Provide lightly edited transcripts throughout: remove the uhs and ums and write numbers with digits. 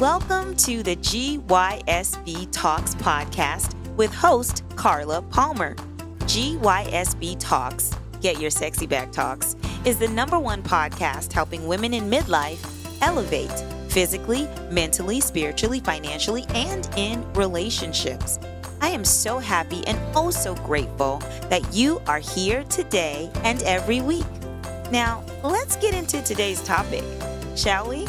Welcome to the GYSB Talks podcast with host Carla Palmer. GYSB Talks, Get Your Sexy Back Talks, is the #1 podcast helping women in midlife elevate physically, mentally, spiritually, financially, and in relationships. I am so happy and oh so grateful that you are here today and every week. Now, let's get into today's topic, shall we?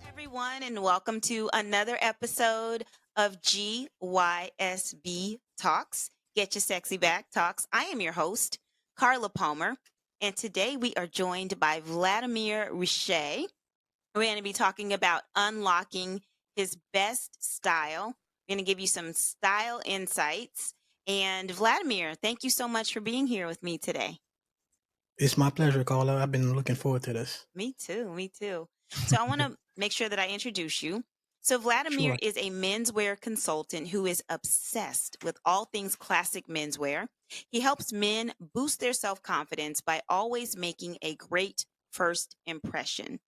Everyone, and welcome to another episode of GYSB Talks, Get Your Sexy Back Talks. I am your host, Carla Palmer, and today we are joined by Vladimir Riché. We're going to be talking about unlocking his best style. We're going to give you some style insights. And Vladimir, thank you so much for being here with me today. It's my pleasure, Carla. I've been looking forward to this. Me too. So I want to make sure that I introduce you. So Vladimir Sure. is a menswear consultant who is obsessed with all things classic menswear. He helps men boost their self-confidence by always making a great first impression.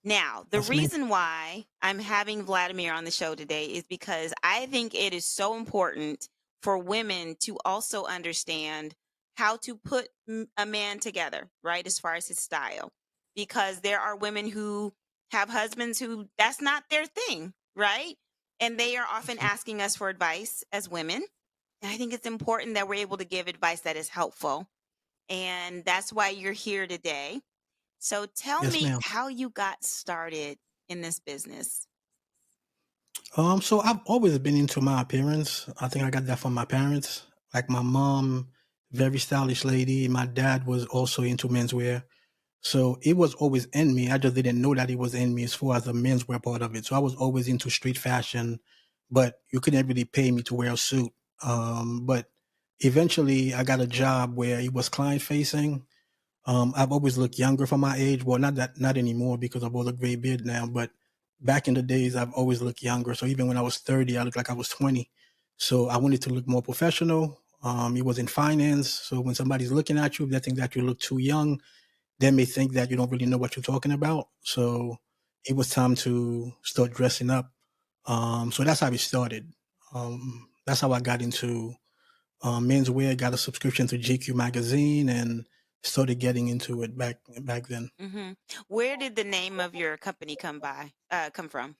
Now, the That's me. reason why I'm having Vladimir on the show today is because I think it is so important for women to also understand how to put a man together, right, as far as his style. Because there are women who have husbands who that's not their thing, right? And they are often asking us for advice as women. And I think it's important that we're able to give advice that is helpful. And that's why you're here today. So tell Yes, me ma'am. how you got started in this business. So I've always been into my appearance. I think I got that from my parents. Like my mom, very stylish lady. My dad was also into menswear. So it was always in me. I just didn't know that it was in me as far as the menswear part of it. So I was always into street fashion, but you couldn't really pay me to wear a suit. But eventually I got a job where it was client facing. I've always looked younger for my age. Well, not anymore because of all the gray beard now, but back in the days, I've always looked younger. So even when I was 30, I looked like I was 20. So I wanted to look more professional. It was in finance. So when somebody's looking at you, if they think that you look too young, they may think that you don't really know what you're talking about. So it was time to start dressing up. So that's how it started. That's how I got into menswear, got a subscription to GQ magazine, and started getting into it back then. Mm-hmm. Where did the name of your company come from?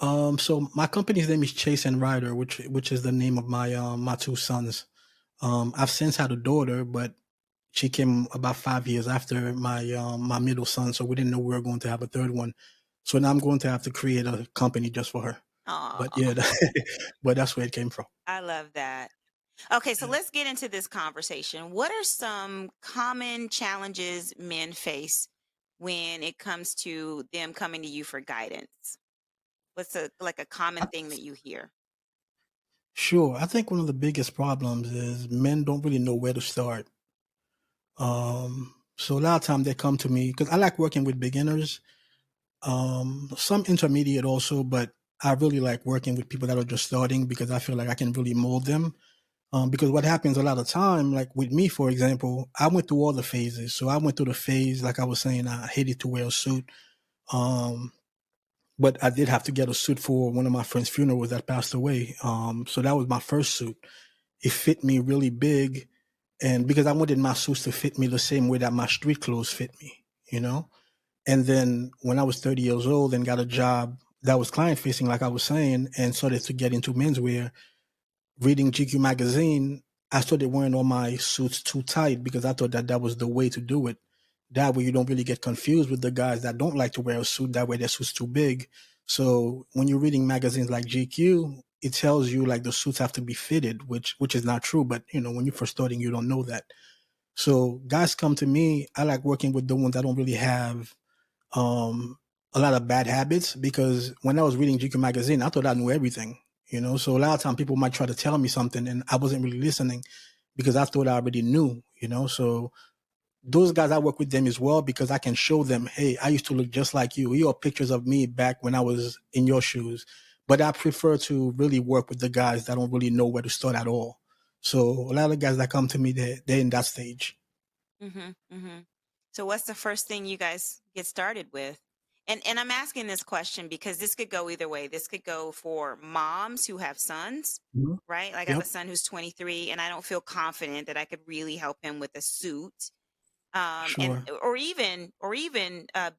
So my company's name is Chase and Ryder, which is the name of my two sons. I've since had a daughter, but she came about 5 years after my middle son, so we didn't know we were going to have a third one. So now I'm going to have to create a company just for her. But Oh, yeah, but that's where it came from. I love that. Okay, so Yeah. let's get into this conversation. What are some common challenges men face when it comes to them coming to you for guidance? What's a common thing that you hear? Sure. I think one of the biggest problems is men don't really know where to start. So a lot of time they come to me because I like working with beginners, some intermediate also, but I really like working with people that are just starting because I feel like I can really mold them. Because what happens a lot of time, like with me, for example, I went through all the phases. So I went through the phase, like I was saying, I hated to wear a suit. Um, but I did have to get a suit for one of my friend's funerals that passed away. So that was my first suit. It fit me really big. And because I wanted my suits to fit me the same way that my street clothes fit me, you know? And then when I was 30 years old and got a job that was client facing, like I was saying, and started to get into menswear, reading GQ magazine, I started wearing all my suits too tight because I thought that that was the way to do it. That way you don't really get confused with the guys that don't like to wear a suit. That way their suit's too big. So when you're reading magazines like GQ, it tells you like the suits have to be fitted, which is not true. But you know, when you're first starting, you don't know that. So guys come to me. I like working with the ones that don't really have um, a lot of bad habits because when I was reading GQ magazine, I thought I knew everything, you know. So a lot of time people might try to tell me something and I wasn't really listening because I thought I already knew, you know. So those guys I work with them as well because I can show them, hey, I used to look just like you. Here are pictures of me back when I was in your shoes. But I prefer to really work with the guys that don't really know where to start at all. So a lot of guys that come to me, they're in that stage. Mm-hmm, mm-hmm. So what's the first thing you guys get started with? And I'm asking this question because this could go either way. This could go for moms who have sons, Mhm. right? Like I have a Yep. son who's 23 and I don't feel confident that I could really help him with a suit. And Sure. or even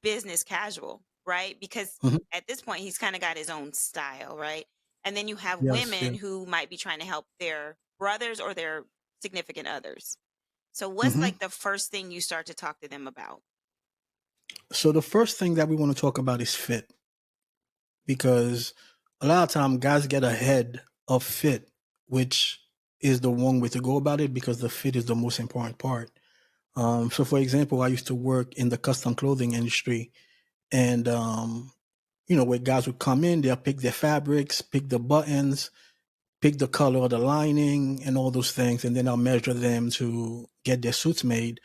business casual, right? Because Mhm. at this point he's kind of got his own style, right? And then you have Yes. women Yes. who might be trying to help their brothers or their significant others. So what's Mhm. like the first thing you start to talk to them about? So the first thing that we want to talk about is fit, because a lot of time guys get ahead of fit, which is the wrong way to go about it because the fit is the most important part. So for example, I used to work in the custom clothing industry, and where guys would come in, they'll pick their fabrics, pick the buttons, pick the color of the lining and all those things, and then I'll measure them to get their suits made.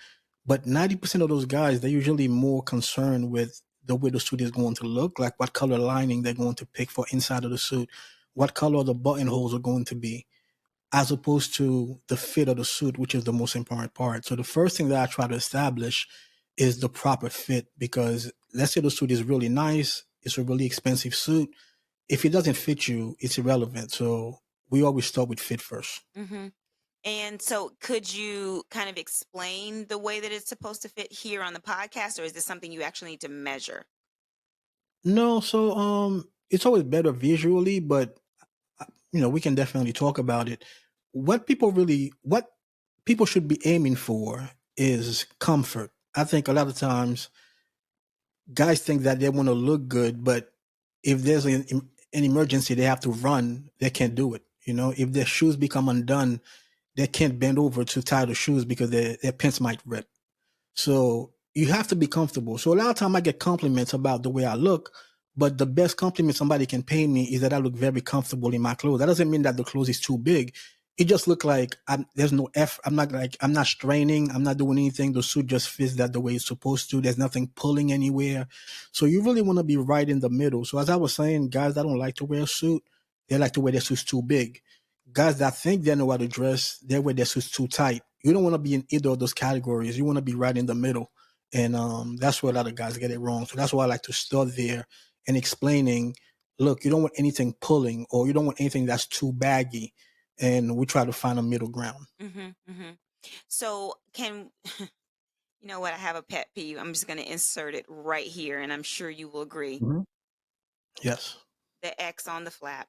But 90% of those guys, they're usually more concerned with the way the suit is going to look, like what color lining they're going to pick for inside of the suit, what color the buttonholes are going to be, as opposed to the fit of the suit, which is the most important part. So the first thing that I try to establish is the proper fit, because let's say the suit is really nice, it's a really expensive suit. If it doesn't fit you, it's irrelevant. So we always start with fit first. Hmm. And so could you kind of explain the way that it's supposed to fit here on the podcast, or is this something you actually need to measure? No, so it's always better visually, but we can definitely talk about it. What people should be aiming for is comfort. I think a lot of times guys think that they want to look good, but if there's an emergency, they have to run, they can't do it. If their shoes become undone, they can't bend over to tie the shoes because their pants might rip. So you have to be comfortable. So a lot of time I get compliments about the way I look, but the best compliment somebody can pay me is that I look very comfortable in my clothes. That doesn't mean that the clothes is too big. It just look like there's no effort. I'm not straining. I'm not doing anything. The suit just fits that the way it's supposed to. There's nothing pulling anywhere. So you really want to be right in the middle. So as I was saying, guys that don't like to wear a suit, they like to wear their suits too big. Guys that think they know how to dress, they wear their suits too tight. You don't want to be in either of those categories. You want to be right in the middle. And that's where a lot of guys get it wrong. So that's why I like to start there and explaining, look, you don't want anything pulling or you don't want anything that's too baggy. And we try to find a middle ground. Hmm. Hmm. So can you know what? I have a pet peeve. I'm just going to insert it right here, and I'm sure you will agree. Mhm. Yes. The X on the flap.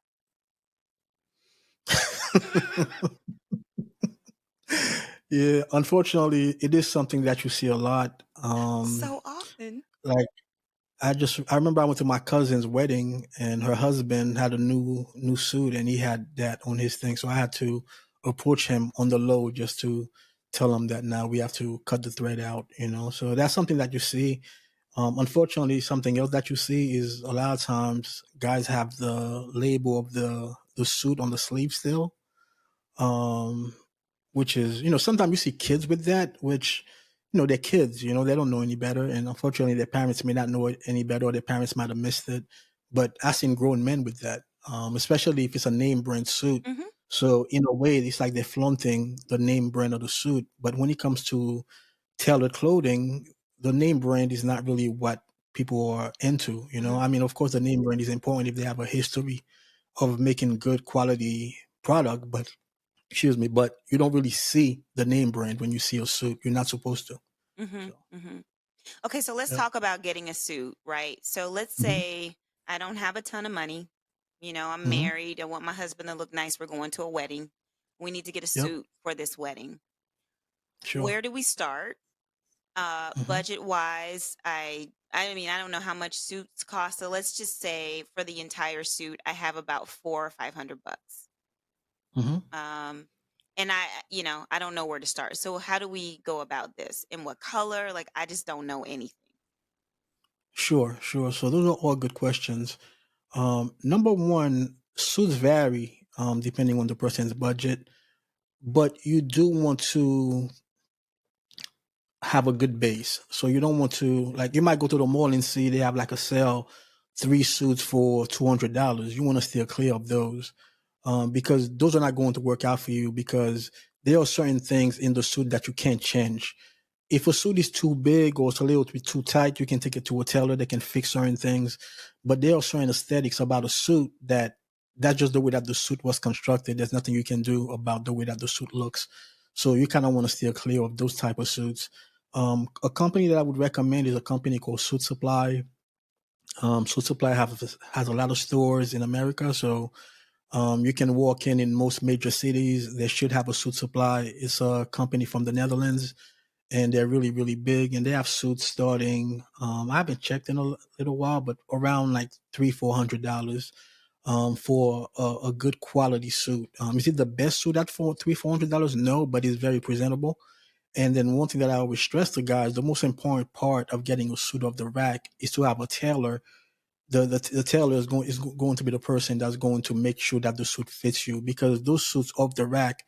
Yeah, unfortunately, it is something that you see a lot. So often. Like I remember I went to my cousin's wedding and her husband had a new suit and he had that on his thing. So I had to approach him on the low just to tell him that now we have to cut the thread out. So that's something that you see. Unfortunately, something else that you see is a lot of times guys have the label of the suit on the sleeve still. Um, which is, sometimes you see kids with that, which, they're kids, they don't know any better. And unfortunately, their parents may not know it any better or their parents might have missed it. But I've seen grown men with that, especially if it's a name brand suit. Hmm. So in a way, it's like they're flaunting the name brand of the suit. But when it comes to tailored clothing, the name brand is not really what people are into. Hmm. I mean, of course, the name brand is important if they have a history of making good quality product, but excuse me, but you don't really see the name brand when you see a suit. You're not supposed to. Hmm. So, Hmm. Okay, so let's yeah. talk about getting a suit, right? So let's Hmm. say I don't have a ton of money. I'm Hmm. married. I want my husband to look nice. We're going to a wedding. We need to get a Yep. suit for this wedding. Sure. Where do we start? Hmm. Budget wise, I mean, I don't know how much suits cost. So let's just say for the entire suit, I have about 400 or 500 bucks. Hmm. Um, and I don't know where to start. So how do we go about this? In what color? Like, I just don't know anything. Sure. Sure. So those are all good questions. Number one, suits vary depending on the person's budget, but you do want to have a good base. So you don't want to, like, you might go to the mall and see they have like a sale, 3 suits for $200. You want to steer clear of those, because those are not going to work out for you because there are certain things in the suit that you can't change. if a suit is too big or it's a little bit too tight, you can take it to a tailor that can fix certain things. But there are certain aesthetics about a suit that's just the way that the suit was constructed. There's nothing you can do about the way that the suit looks. So you kind of want to steer clear of those type of suits. A company that I would recommend is a company called Suit Supply. Suit Supply has a lot of stores in America, so you can walk in most major cities. They should have a Suit Supply. It's a company from the Netherlands, and they're really, really big. And they have suits starting. I haven't checked in a little while, but around like $300-400 for a good quality suit. Is it the best suit at for $300-400? No, but it's very presentable. And then one thing that I always stress to guys, the most important part of getting a suit off the rack is to have a tailor. The tailor is going to be the person that's going to make sure that the suit fits you, because those suits off the rack,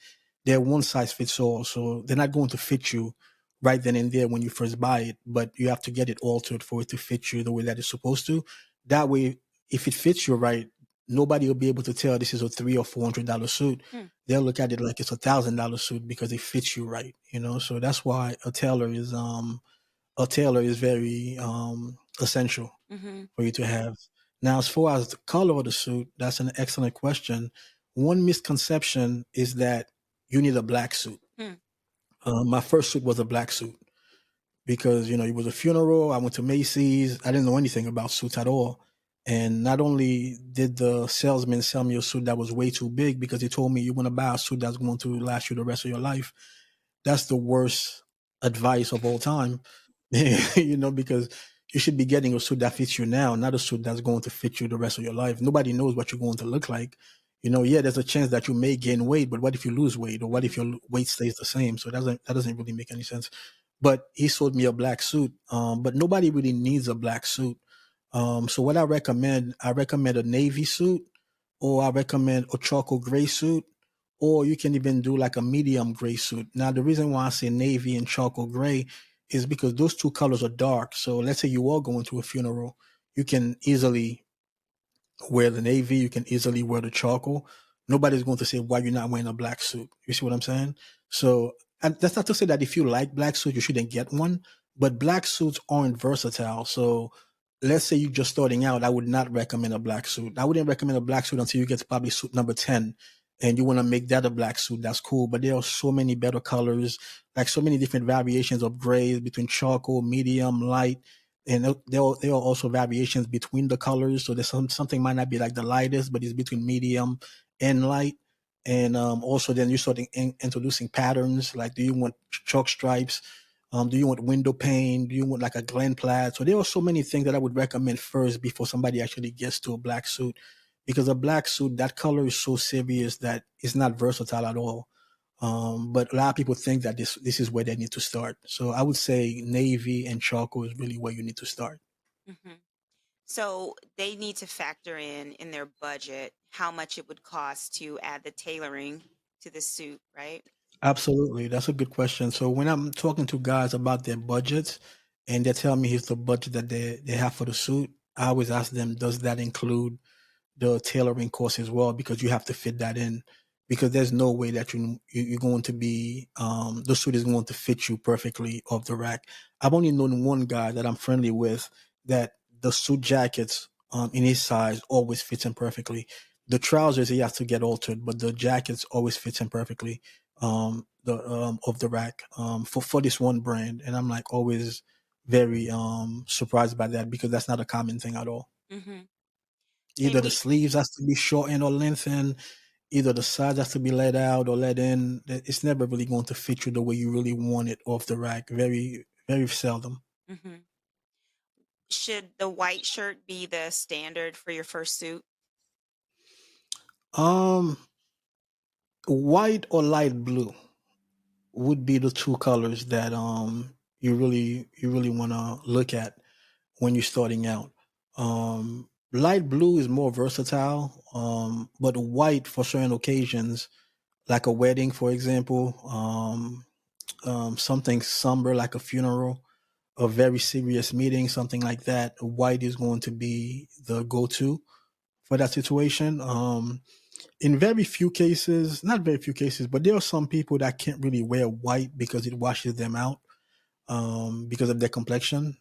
they're one size fits all, so they're not going to fit you right then and there when you first buy it, but you have to get it altered for it to fit you the way that it's supposed to. That way, if it fits you right, nobody will be able to tell this is a $300 or $400 suit. Hmm. They'll look at it like it's $1,000 suit because it fits you right, you know. So that's why a tailor is very essential Mm-hmm. for you to have. Now, as far as the color of the suit, that's an excellent question. One misconception is that you need a black suit. Hmm. My first suit was a black suit because, it was a funeral. I went to Macy's. I didn't know anything about suits at all. And not only did the salesman sell me a suit that was way too big, because he told me you want to buy a suit that's going to last you the rest of your life. That's the worst advice of all time, because you should be getting a suit that fits you now, not a suit that's going to fit you the rest of your life. Nobody knows what you're going to look like. Yeah, there's a chance that you may gain weight, but what if you lose weight, or what if your weight stays the same? So that doesn't really make any sense. But he sold me a black suit, but nobody really needs a black suit. So what I recommend a navy suit, or I recommend a charcoal gray suit, or you can even do like a medium gray suit. Now, the reason why I say navy and charcoal gray is because those two colors are dark. So let's say you are going to a funeral, you can easily wear the navy, you can easily wear the charcoal. Nobody's going to say why you're not wearing a black suit. You see what I'm saying? So, and that's not to say that if you like black suits, you shouldn't get one, but black suits aren't versatile. So let's say you're just starting out, I would not recommend a black suit. I wouldn't recommend a black suit until you get to probably suit number 10, and you want to make that a black suit. That's cool. But there are so many better colors, like so many different variations of grays between charcoal, medium, light, and there are also variations between the colors. So there's something might not be like the lightest, but it's between medium and light. And also then you start introducing patterns, like do you want chalk stripes? Do you want window pane? Do you want like a Glen plaid? So there are so many things that I would recommend first before somebody actually gets to a black suit, because a black suit, that color is so serious that it's not versatile at all. But a lot of people think that this is where they need to start. So I would say navy and charcoal is really where you need to start. Mm-hmm. So they need to factor in their budget how much it would cost to add the tailoring to the suit, right? Absolutely, that's a good question. So when I'm talking to guys about their budgets, and they tell me here's the budget that they have for the suit, I always ask them, does that include the tailoring course as well, because you have to fit that in, because there's no way that you're going to be the suit is going to fit you perfectly off the rack. I've only known one guy that I'm friendly with that the suit jackets in his size always fits him perfectly. The trousers he has to get altered, but the jackets always fits him perfectly the off the rack for this one brand, and I'm like always very surprised by that, because that's not a common thing at all. Mm-hmm. Either And the we, sleeves has to be shortened or lengthened, either the sides has to be let out or let in. It's never really going to fit you the way you really want it off the rack. Very, very seldom. mm-hmm. Should the white shirt be the standard for your first suit? Um, White or light blue would be the two colors that you really want to look at when you're starting out. Light blue is more versatile, but white for certain occasions, like a wedding, for example, something somber like a funeral, a very serious meeting, something like that. White is going to be the go-to for that situation. In very few cases, not very few cases, but there are some people that can't really wear white because it washes them out. because of their complexion.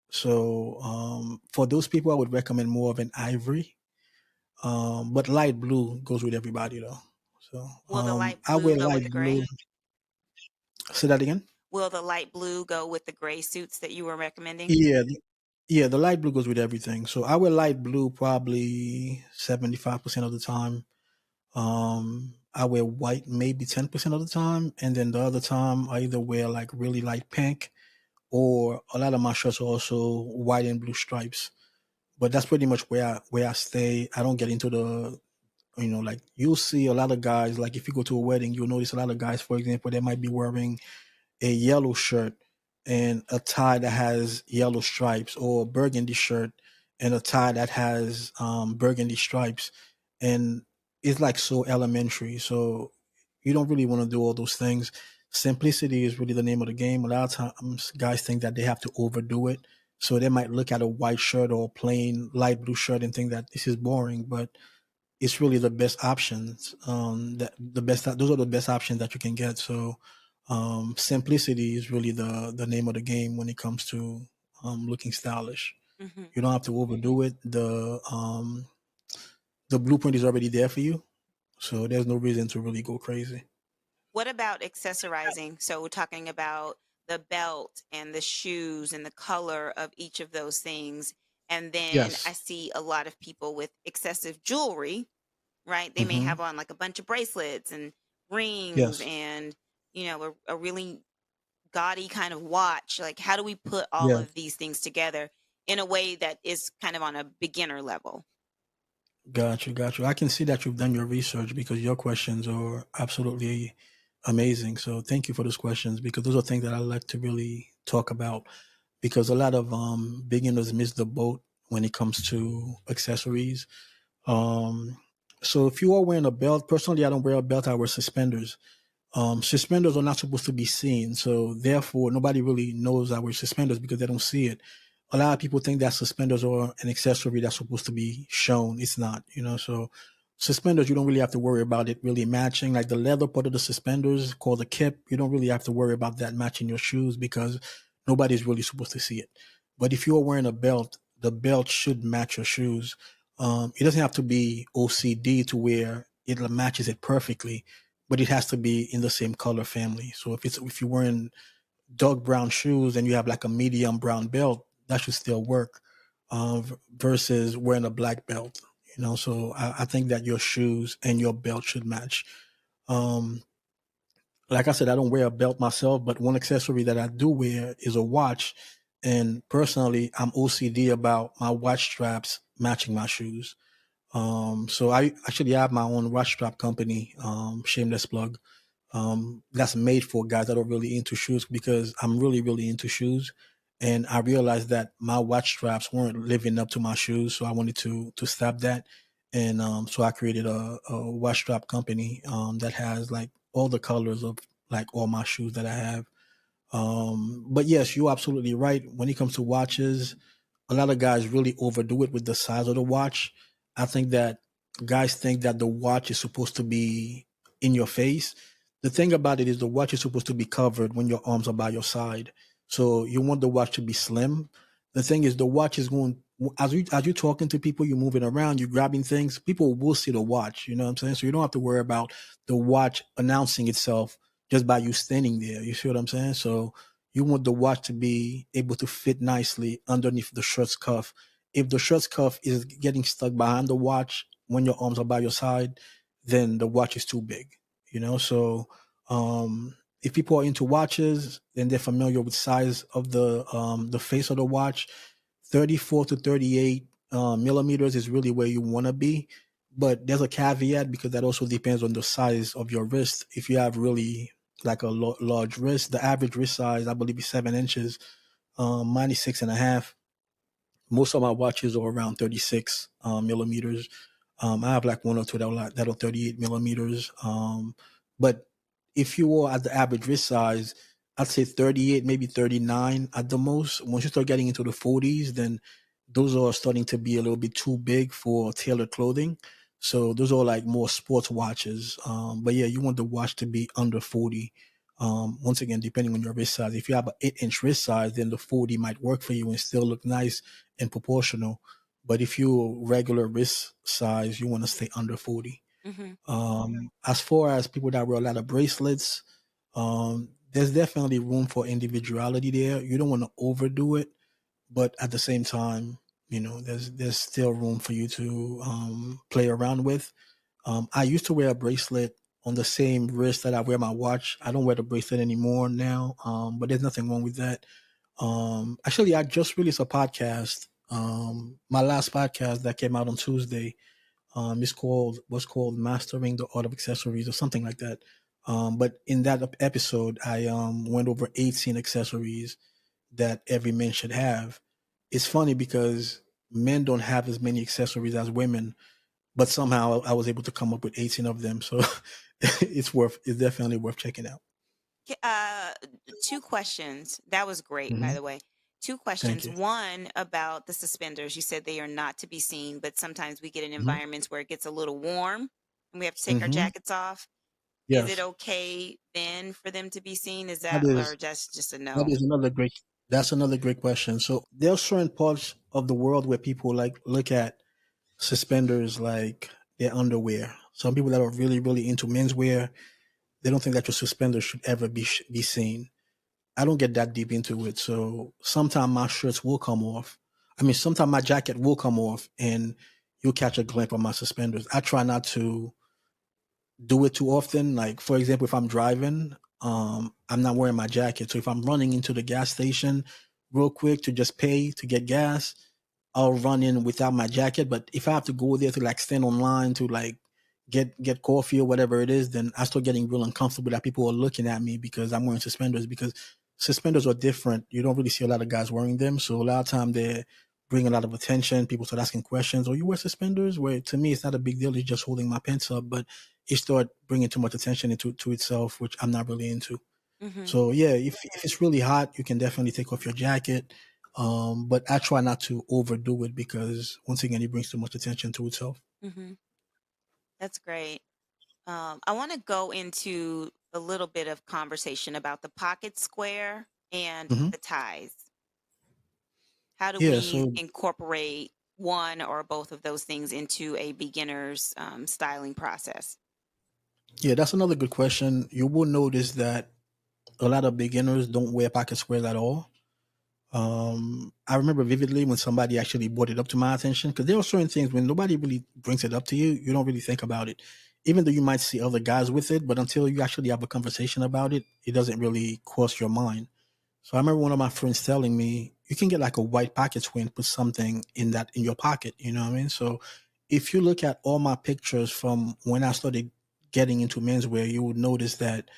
So for those people, I would recommend more of an ivory. But light blue goes with everybody though. So Will the light I blue wear go with light the blue. gray? Say that again. Will the light blue go with the gray suits that you were recommending? Yeah, yeah. The light blue goes with everything. So I wear light blue probably 75% of the time. I wear white maybe 10% of the time, and then the other time I either wear like really light pink, or a lot of my shirts are also white and blue stripes. But that's pretty much where I stay. I don't get into the, like you'll see a lot of guys, like if you go to a wedding, you'll notice a lot of guys, for example, they might be wearing a yellow shirt and a tie that has yellow stripes, or a burgundy shirt and a tie that has burgundy stripes. And it's like so elementary. So you don't really want to do all those things. Simplicity is really the name of the game. A lot of times guys think that they have to overdo it. So they might look at a white shirt or a plain light blue shirt and think that this is boring, but it's really the best options. Those are the best options that you can get. So simplicity is really the name of the game when it comes to looking stylish. Hmm. You don't have to overdo it. The blueprint is already there for you, so there's no reason to really go crazy. What about accessorizing? So we're talking about the belt and the shoes and the color of each of those things. And then I Yes. see a lot of people with excessive jewelry, right? They may Hmm. have on like a bunch of bracelets and rings Yes. and, a really gaudy kind of watch. Like, how do we put all Yes. of these things together in a way that is kind of on a beginner level? Got you. Got you. I can see that you've done your research because your questions are absolutely amazing. So thank you for those questions, because those are things that I like to really talk about, because a lot of beginners miss the boat when it comes to accessories. Um, so if you are wearing a belt, personally, I don't wear a belt. I wear suspenders. Suspenders are not supposed to be seen, so therefore nobody really knows I wear suspenders because they don't see it. A lot of people think that suspenders are an accessory that's supposed to be shown. It's not, So suspenders, you don't really have to worry about it really matching. Like the leather part of the suspenders called the kip, you don't really have to worry about that matching your shoes because nobody's really supposed to see it. But if you're wearing a belt, the belt should match your shoes. It doesn't have to be OCD to where it matches it perfectly, but it has to be in the same color family. So if you're wearing dark brown shoes and you have like a medium brown belt, that should still work. Versus wearing a black belt. So I think that your shoes and your belt should match. Um, like I said, I don't wear a belt myself, but one accessory that I do wear is a watch. And personally, I'm OCD about my watch straps matching my shoes. So I actually have my own watch strap company, shameless plug, that's made for guys that are really into shoes, because I'm really, really into shoes. And I realized that my watch straps weren't living up to my shoes. So I wanted to stop that. And so I created a watch strap company that has like all the colors of like all my shoes that I have. But yes, you're absolutely right. When it comes to watches, a lot of guys really overdo it with the size of the watch. I think that guys think that the watch is supposed to be in your face. The thing about it is the watch is supposed to be covered when your arms are by your side. So you want the watch to be slim. The thing is the watch is going as you're talking to people, you're moving around, you're grabbing things, people will see the watch, you know what I'm saying? So you don't have to worry about the watch announcing itself just by you standing there. You see what I'm saying? So you want the watch to be able to fit nicely underneath the shirt's cuff. If the shirt's cuff is getting stuck behind the watch when your arms are by your side, then the watch is too big. So if people are into watches and they're familiar with size of the face of the watch, 34 to 38 millimeters is really where you want to be. But there's a caveat because that also depends on the size of your wrist. If you have really like a large wrist, the average wrist size, I believe, is 7 inches. Mine is 6.5. Most of my watches are around 36 millimeters. I have like one or two that are 38 millimeters. But if you are at the average wrist size, I'd say 38, maybe 39 at the most. Once you start getting into the 40s, then those are starting to be a little bit too big for tailored clothing. So those are like more sports watches. But yeah, you want the watch to be under 40. Once again, depending on your wrist size, if you have an 8-inch wrist size, then the 40 might work for you and still look nice and proportional. But if you're regular wrist size, you want to stay under 40. Mm-hmm. As far as people that wear a lot of bracelets, there's definitely room for individuality there. You don't want to overdo it, but at the same time, there's still room for you to play around with. I used to wear a bracelet on the same wrist that I wear my watch. I don't wear the bracelet anymore now, but there's nothing wrong with that. Actually, I just released a podcast. My last podcast that came out on Tuesday. Was called Mastering the Art of Accessories or something like that. But in that episode, I went over 18 accessories that every man should have. It's funny because men don't have as many accessories as women, but somehow I was able to come up with 18 of them. So it's definitely worth checking out. Uh, Two questions. That was great, by Hmm. the way. Two Thank questions. you. One about the suspenders. You said they are not to be seen, but sometimes we get in Hmm. environments where it gets a little warm and we have to take our Hmm. jackets off. Is it Yes, okay then for them to be seen? Is that that, or is just a that no? is another great. That's another great question. So there are certain parts of the world where people like look at suspenders like their underwear. Some people that are really really into menswear, they don't think that your suspenders should ever be seen. I don't get that deep into it. So sometimes my shirts will come off. I mean, sometimes my jacket will come off and you'll catch a glimpse of my suspenders. I try not to do it too often. Like, for example, if I'm driving, I'm not wearing my jacket. So if I'm running into the gas station real quick to just pay to get gas, I'll run in without my jacket. But if I have to go there to like stand online to like get coffee or whatever it is, then I start getting real uncomfortable that people are looking at me because I'm wearing suspenders, because suspenders are different. You don't really see a lot of guys wearing them. So a lot of time they bring a lot of attention. People start asking questions. Oh, you wear suspenders? Where to me, it's not a big deal. It's just holding my pants up. But it start bringing too much attention into to itself, which I'm not really into. Mm-hmm. So yeah, if it's really hot, you can definitely take off your jacket. But I try not to overdo it because once again, it brings too much attention to itself. Mm-hmm. That's great. I want to go into a little bit of conversation about the pocket square and Hmm. the ties. How do Yeah. we So incorporate one or both of those things into a beginner's styling process? yeah, that's another good question. You will notice that a lot of beginners don't wear pocket squares at all. I remember vividly when somebody actually brought it up to my attention, because there are certain things when nobody really brings it up to you, you don't really think about it. Even though you might see other guys with it, but until you actually have a conversation about it, it doesn't really cross your mind. So I remember one of my friends telling me, you can get like a white pocket square and put something in that in your pocket. You know what I mean? So if you look at all my pictures from when I started getting into menswear, you would notice that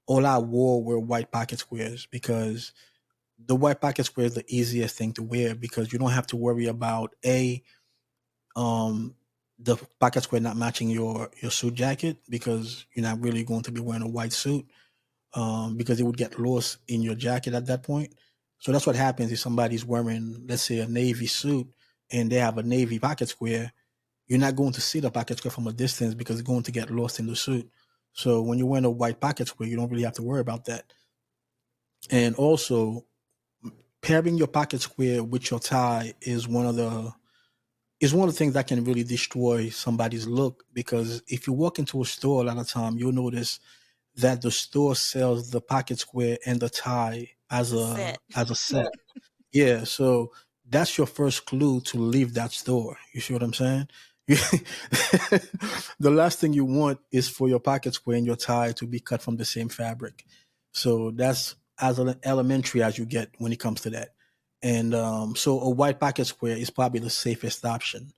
all I wore were white pocket squares, because the white pocket square is the easiest thing to wear because you don't have to worry about um the pocket square not matching your suit jacket, because you're not really going to be wearing a white suit, because it would get lost in your jacket at that point. So that's what happens if somebody's wearing, let's say, a navy suit and they have a navy pocket square. You're not going to see the pocket square from a distance because it's going to get lost in the suit. So when you're wearing a white pocket square, you don't really have to worry about that. And also, pairing your pocket square with your tie is one of the things that can really destroy somebody's look, because if you walk into a store a lot of time, you'll notice that the store sells the pocket square and the tie As a set. as a set. Yeah, so that's your first clue to leave that store. You see what I'm saying? You- the last thing you want is for your pocket square and your tie to be cut from the same fabric. So that's as elementary as you get when it comes to that. And so a white pocket square is probably the safest option.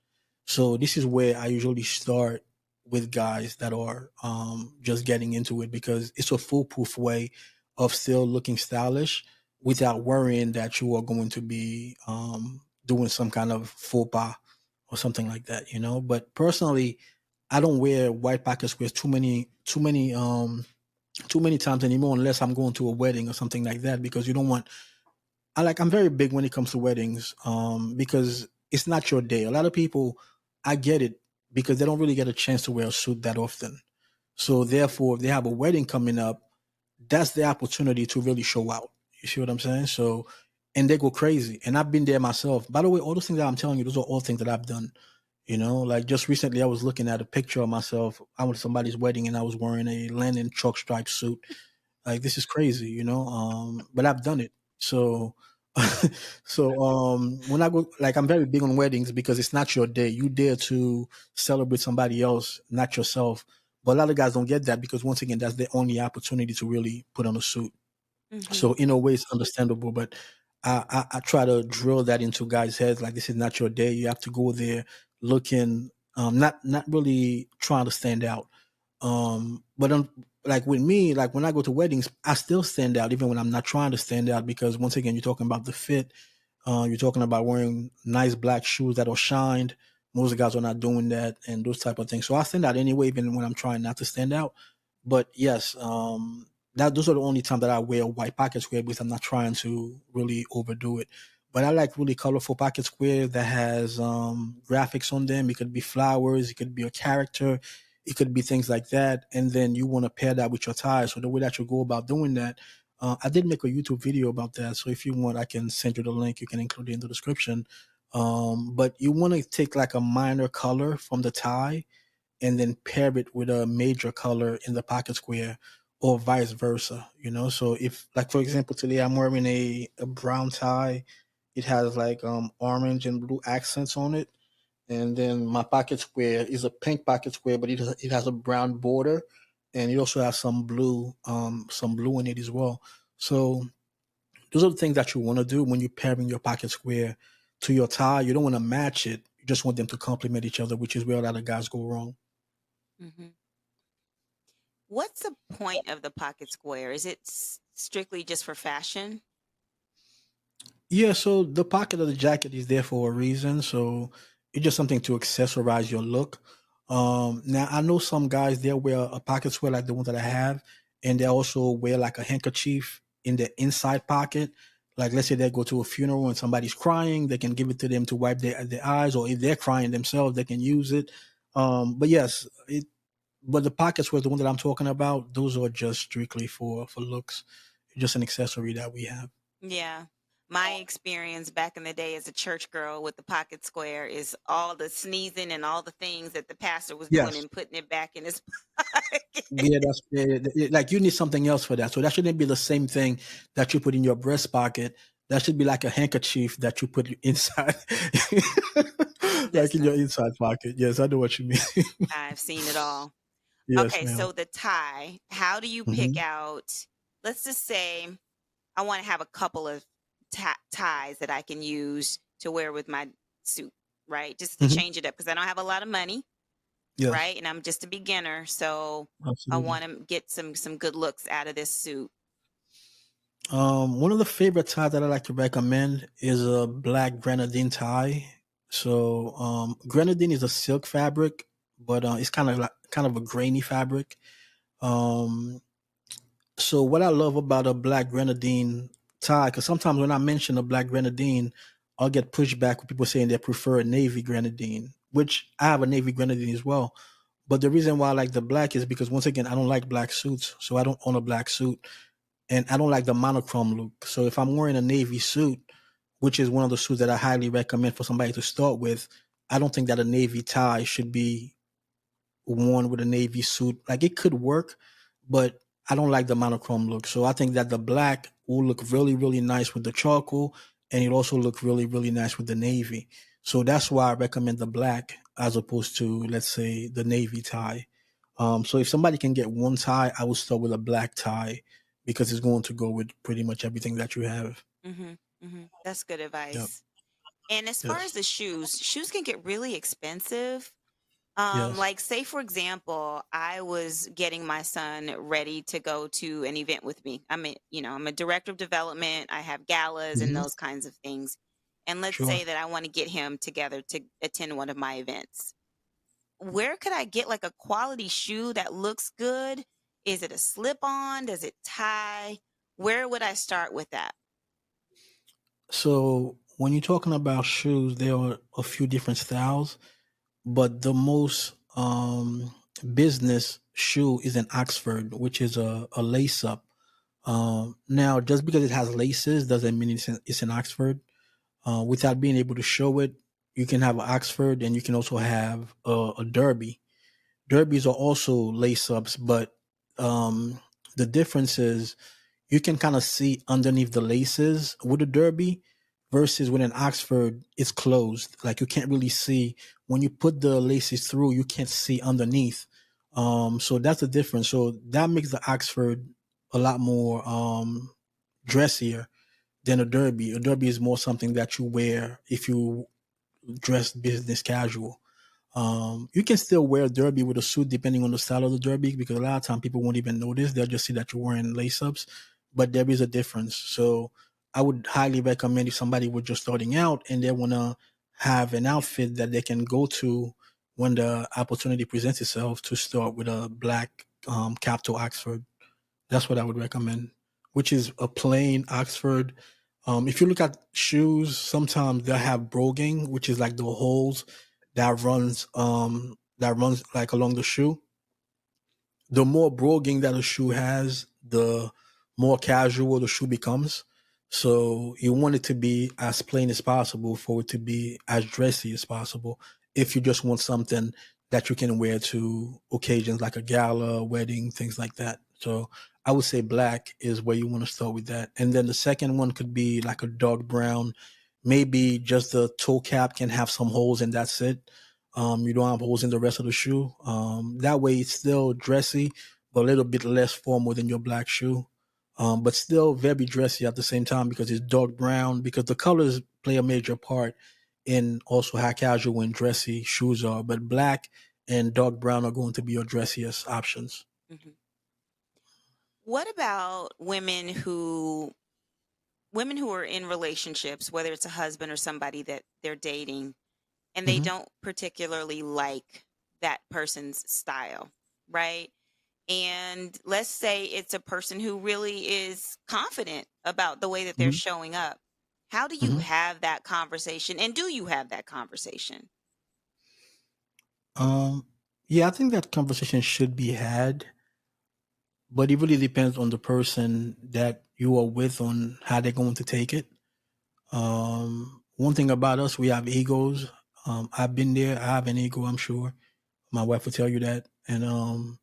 So this is where I usually start with guys that are just getting into it, because it's a foolproof way of still looking stylish without worrying that you are going to be doing some kind of faux pas or something like that, you know. But personally, I don't wear white pocket squares too many times anymore, unless I'm going to a wedding or something like that, because you don't want. I'm very big when it comes to weddings, because it's not your day. A lot of people, I get it, because they don't really get a chance to wear a suit that often. So therefore, if they have a wedding coming up, that's the opportunity to really show out. You see what I'm saying? So, and they go crazy. And I've been there myself. By the way, all those things that I'm telling you, those are all things that I've done. You know, like just recently, I was looking at a picture of myself. I went to somebody's wedding and I was wearing a linen chalk stripe suit. Like this is crazy, you know. But I've done it. So, when I go, like I'm very big on weddings because it's not your day. You dare to celebrate somebody else, not yourself. But a lot of guys don't get that because once again, that's the only opportunity to really put on a suit. Mm-hmm. So in a way, it's understandable, but I try to drill that into guys' heads. Like this is not your day. You have to go there looking, not really trying to stand out. But like with me, like when I go to weddings, I still stand out even when I'm not trying to stand out because once again, you're talking about the fit. You're talking about wearing nice black shoes that are shined. Most guys are not doing that and those type of things. So I stand out anyway, even when I'm trying not to stand out. But yes, that those are the only time that I wear white pocket square because I'm not trying to really overdo it. But I like really colorful pocket square that has graphics on them. It could be flowers, it could be a character, it could be things like that. And then you want to pair that with your tie. So the way that you go about doing that, I did make a YouTube video about that. So if you want, I can send you the link. You can include it in the description. But you want to take like a minor color from the tie and then pair it with a major color in the pocket square or vice versa, you know? So if like, for example, today I'm wearing a brown tie, it has like orange and blue accents on it. And then my pocket square is a pink pocket square, but it has a brown border and it also has some blue in it as well. So those are the things that you want to do when you're pairing your pocket square to your tie. You don't want to match it. You just want them to complement each other, which is where a lot of guys go wrong. Mm-hmm. What's the point of the pocket square? Is it strictly just for fashion? Yeah, so the pocket of the jacket is there for a reason. So it's just something to accessorize your look. Now I know some guys they'll wear a pocket square like the one that I have, and they also wear like a handkerchief in the inside pocket. Like let's say they go to a funeral and somebody's crying, they can give it to them to wipe their eyes, or if they're crying themselves, they can use it. But yes, but the pocket square, the one that I'm talking about, those are just strictly for looks. Just an accessory that we have. Yeah. My experience back in the day as a church girl with the pocket square is all the sneezing and all the things that the pastor was doing Yes. and putting it back in his pocket. Yeah, that's like you need something else for that. So that shouldn't be the same thing that you put in your breast pocket. That should be like a handkerchief that you put inside, like in your Listen, inside pocket. Yes, I know what you mean. I've seen it all. Yes, Okay, ma'am. so the tie, how do you pick Hmm. out, let's just say I want to have a couple of ties that I can use to wear with my suit, right? Just to Hmm. change it up because I don't have a lot of money, Yes, right? And I'm just a beginner, so I absolutely. want to get some good looks out of this suit. One of the favorite ties that I like to recommend is a black grenadine tie. So, grenadine is a silk fabric, but it's kind of a grainy fabric. Um, So what I love about a black grenadine tie, because sometimes when I mention a black grenadine, I'll get pushback with people saying they prefer a navy grenadine, which I have a navy grenadine as well. But the reason why I like the black is because once again, I don't like black suits, so I don't own a black suit, and I don't like the monochrome look. So if I'm wearing a navy suit, which is one of the suits that I highly recommend for somebody to start with, I don't think that a navy tie should be worn with a navy suit. Like it could work, but I don't like the monochrome look. So I think that the black will look really, really nice with the charcoal, and it also look really, really nice with the navy. So that's why I recommend the black as opposed to, let's say, the navy tie. So if somebody can get one tie, I would start with a black tie because it's going to go with pretty much everything that you have. Hmm. Hmm. That's good Yep. advice. And as far as Yes. the shoes can get really expensive. Yes. Like say for example, I was getting my son ready to go to an event with me. I'm a director of development. I have galas and Hmm. those kinds of things. And let's Sure. say that I want to get him together to attend one of my events. Where could I get like a quality shoe that looks good? Is it a slip on? Does it tie? Where would I start with that? So when you're talking about shoes, there are a few different styles. But the most business shoe is an Oxford, which is a lace up. Now, just because it has laces doesn't mean it's an Oxford. Without being able to show it, you can have an Oxford and you can also have a Derby. Derbies are also lace ups, but the difference is you can kind of see underneath the laces with a Derby versus with an Oxford, it's closed. Like you can't really see when you put the laces through, you can't see underneath. So that's the difference. So that makes the Oxford a lot more dressier than a Derby. A Derby is more something that you wear if you dress business casual. You can still wear a derby with a suit depending on the style of the derby because a lot of time people won't even notice. They'll just see that you're wearing lace ups, but there is a difference. So I would highly recommend if somebody was just starting out and they want to have an outfit that they can go to when the opportunity presents itself to start with a black capital Oxford. That's what I would recommend, which is a plain Oxford. If you look at shoes, sometimes they'll have broguing, which is like the holes that runs like along the shoe. The more broguing that a shoe has, the more casual the shoe becomes. So you want it to be as plain as possible for it to be as dressy as possible. If you just want something that you can wear to occasions like a gala, wedding, things like that. So I would say black is where you want to start with that. And then the second one could be like a dark brown. Maybe just the toe cap can have some holes and that's it. You don't have holes in the rest of the shoe. That way it's still dressy, but a little bit less formal than your black shoe. But still very dressy at the same time because it's dark brown, because the colors play a major part in also how casual and dressy shoes are. But black and dark brown are going to be your dressiest options. Mhm. What about women who are in relationships, whether it's a husband or somebody that they're dating, and they Hmm. don't particularly like that person's style, right? And let's say it's a person who really is confident about the way that they're Hmm. showing up. How do you Hmm. have that conversation? And do you have that conversation? Um, yeah, I think that conversation should be had, but it really depends on the person that you are with on how they're going to take it. One thing about us, we have egos. I've been there. I have an ego, I'm sure. My wife will tell you that. And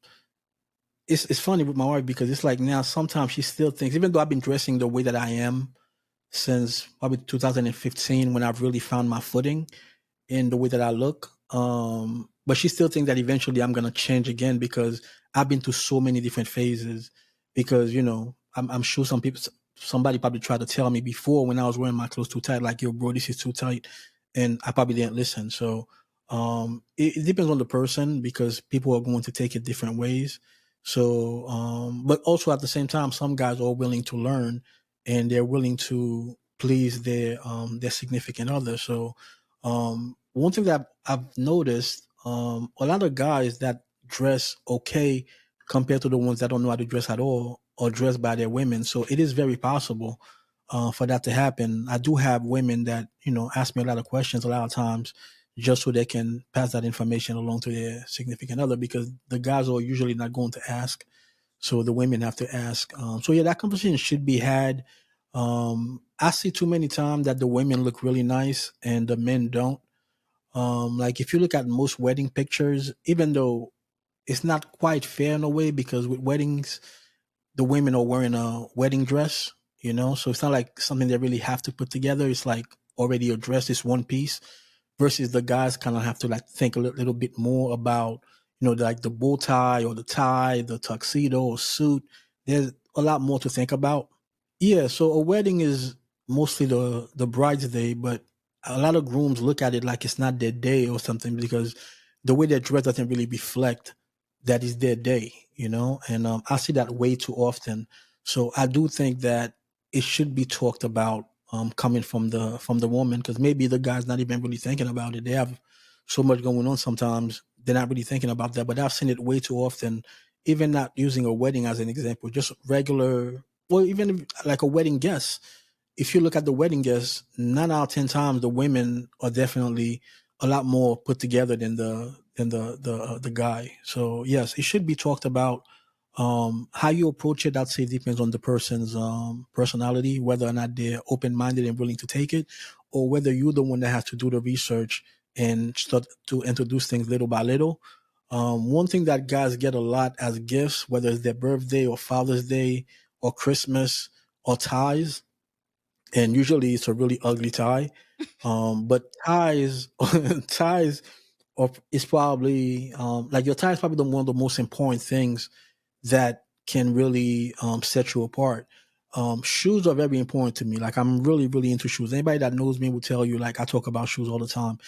it's funny with my wife because it's like now sometimes she still thinks, even though I've been dressing the way that I am since probably 2015 when I've really found my footing in the way that I look. But she still thinks that eventually I'm gonna change again because I've been through so many different phases. Because I'm sure somebody probably tried to tell me before when I was wearing my clothes too tight, like, "Yo, bro, this is too tight," and I probably didn't listen. So it depends on the person because people are going to take it different ways. So, but also at the same time, some guys are willing to learn and they're willing to please their significant other. So one thing that I've noticed, a lot of guys that dress okay compared to the ones that don't know how to dress at all or dress by their women. So it is very possible for that to happen. I do have women that, ask me a lot of questions a lot of times just so they can pass that information along to their significant other because the guys are usually not going to ask. So the women have to ask. So yeah, that conversation should be had. I see too many times that the women look really nice and the men don't. Like if you look at most wedding pictures, even though it's not quite fair in a way because with weddings, the women are wearing a wedding dress, so it's not like something they really have to put together. It's like already a dress, it's one piece versus the guys kind of have to like think a little bit more about, like the bow tie or the tie, the tuxedo or suit. There's a lot more to think about. Yeah, so a wedding is mostly the bride's day, but a lot of grooms look at it like it's not their day or something because the way they're dressed doesn't really reflect that is their day, And I see that way too often. So I do think that it should be talked about coming from the woman because maybe the guy's not even really thinking about it. They have so much going on sometimes they're not really thinking about that. But I've seen it way too often. Even not using a wedding as an example, just regular, well, even like a wedding guest. If you look at the wedding guests, 9 out of 10 times the women are definitely a lot more put together than the guy. So yes, it should be talked about. How you approach it, I'd say depends on the person's personality, whether or not they're open minded and willing to take it, or whether you're the one that has to do the research and start to introduce things little by little. One thing that guys get a lot as gifts, whether it's their birthday or Father's Day or Christmas or ties, and usually it's a really ugly tie. But ties, ties, is probably like your tie is probably one of the most important things that can really set you apart. Shoes are very important to me. Like I'm really, really into shoes. Anybody that knows me will tell you like I talk about shoes all the time.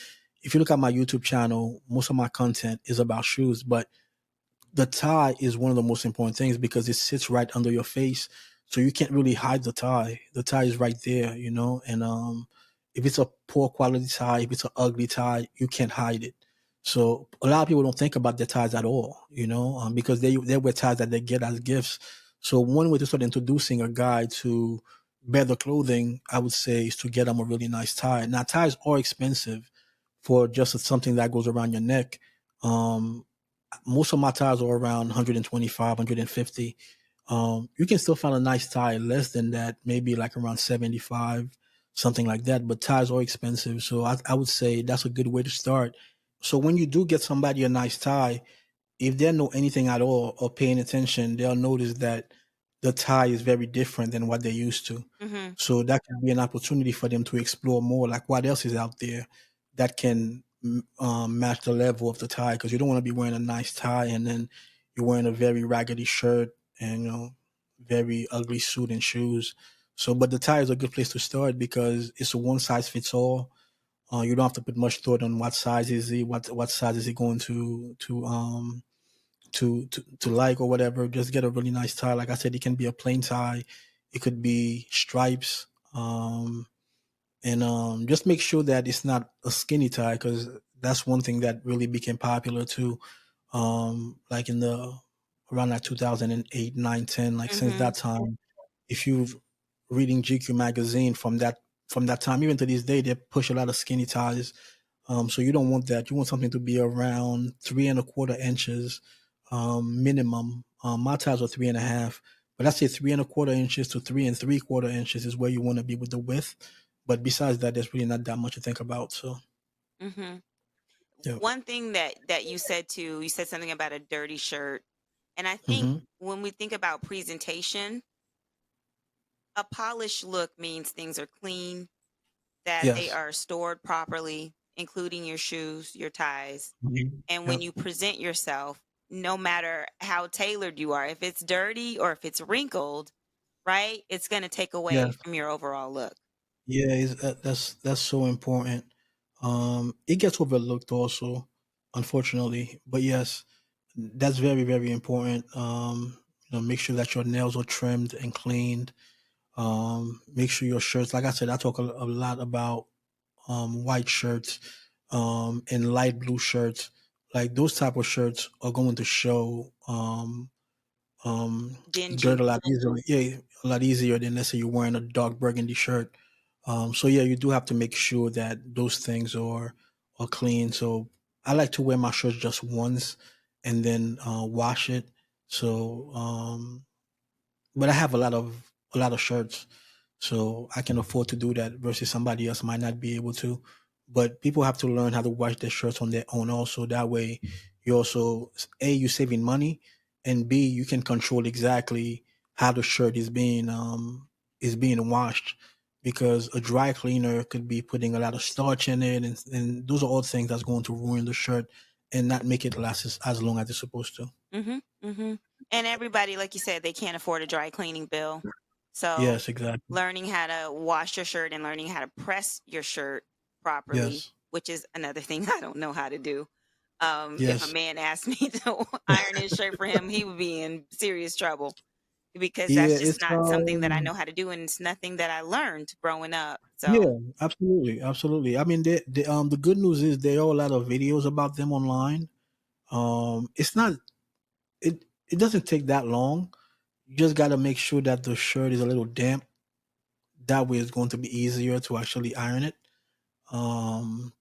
If you look at my YouTube channel, most of my content is about shoes, but the tie is one of the most important things because it sits right under your face. So you can't really hide the tie. The tie is right there, you know, and if it's a poor quality tie, if it's an ugly tie, you can't hide it. So a lot of people don't think about their ties at all, you know, because they wear ties that they get as gifts. So one way to start introducing a guy to better clothing, I would say, is to get them a really nice tie. Now ties are expensive for just something that goes around your neck. Um, Most of my ties are around 125, 150. You can still find a nice tie less than that, maybe like around 75, something like that. But ties are expensive. So I would say that's a good way to start. So when you do get somebody a nice tie, if they know anything at all or paying attention, they'll notice that the tie is very different than what they're used to. Mm-hmm. So that can be an opportunity for them to explore more, like what else is out there that can match the level of the tie. Because you don't want to be wearing a nice tie and then you're wearing a very raggedy shirt and very ugly suit and shoes. So, but the tie is a good place to start because it's a one size fits all. You don't have to put much thought on what size is he, what size is he going to like or whatever. Just get a really nice tie. Like I said, it can be a plain tie, it could be stripes, and just make sure that it's not a skinny tie because that's one thing that really became popular too. Like in the around like 2008, 9, 10, like since Mm-hmm. that time, if you've reading GQ magazine from that time, even to this day, they push a lot of skinny ties. So you don't want that. You want something to be around 3.25 inches minimum. My ties are 3.5, but I say 3.25 inches to 3.75 inches is where you want to be with the width. But besides that, there's really not that much to think about. So Mm-hmm. yeah. One thing that you said too, you said something about a dirty shirt. And I think Hmm. when we think about presentation, a polished look means things are clean, that they Yes. are stored properly, including your shoes, your ties. Mhm. And when Yep. you present yourself, no matter how tailored you are, if it's dirty or if it's wrinkled, right, it's going to take away Yes. from your overall look. Yeah. That's so important. It gets overlooked also, unfortunately. But yes, that's very, very important. Make sure that your nails are trimmed and cleaned. Make sure your shirts, like I said, I talk a lot about white shirts and light blue shirts. Like those type of shirts are going to show um, dirt Dingy. a lot easier. Yeah, a lot easier than let's say you're wearing a dark burgundy shirt. So yeah, you do have to make sure that those things are clean. So I like to wear my shirts just once and then wash it. So but I have a lot of shirts, so I can afford to do that versus somebody else might not be able to. But people have to learn how to wash their shirts on their own also. That way you also A, you're saving money, and B, you can control exactly how the shirt is being washed because a dry cleaner could be putting a lot of starch in it and those are all things that's going to ruin the shirt and not make it last as long as it's supposed to. Mhm, mhm. And everybody, like you said, they can't afford a dry cleaning bill. So, Yes, exactly. learning how to wash your shirt and learning how to press your shirt properly, Yes. which is another thing I don't know how to do. If a Yes. man asked me to iron his shirt for him, he would be in serious trouble because Yeah, that's just it's not something that I know how to do, and it's nothing that I learned growing up. yeah, So, absolutely, absolutely. I mean, the good news is there are a lot of videos about them online. It's not it doesn't take that long. You just got to make sure that the shirt is a little damp. That way, it's going to be easier to actually iron it. Um,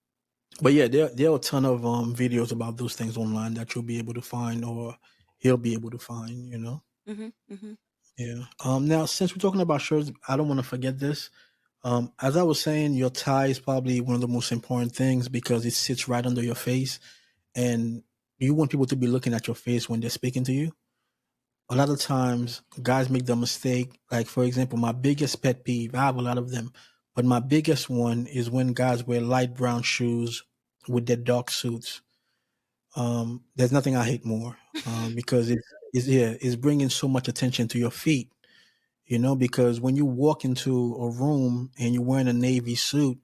but yeah, there are a ton of videos about those things online that you'll be able to find, or he'll be able to find, you know. Mhm, mhm. Yeah. Now, since we're talking about shirts, I don't want to forget this. As I was saying, your tie is probably one of the most important things because it sits right under your face, and you want people to be looking at your face when they're speaking to you. A lot of times, guys make the mistake. Like, for example, my biggest pet peeve, I have a lot of them, but my biggest one is when guys wear light brown shoes with their dark suits. There's nothing I hate more because it's bringing so much attention to your feet, you know, because when you walk into a room and you're wearing a navy suit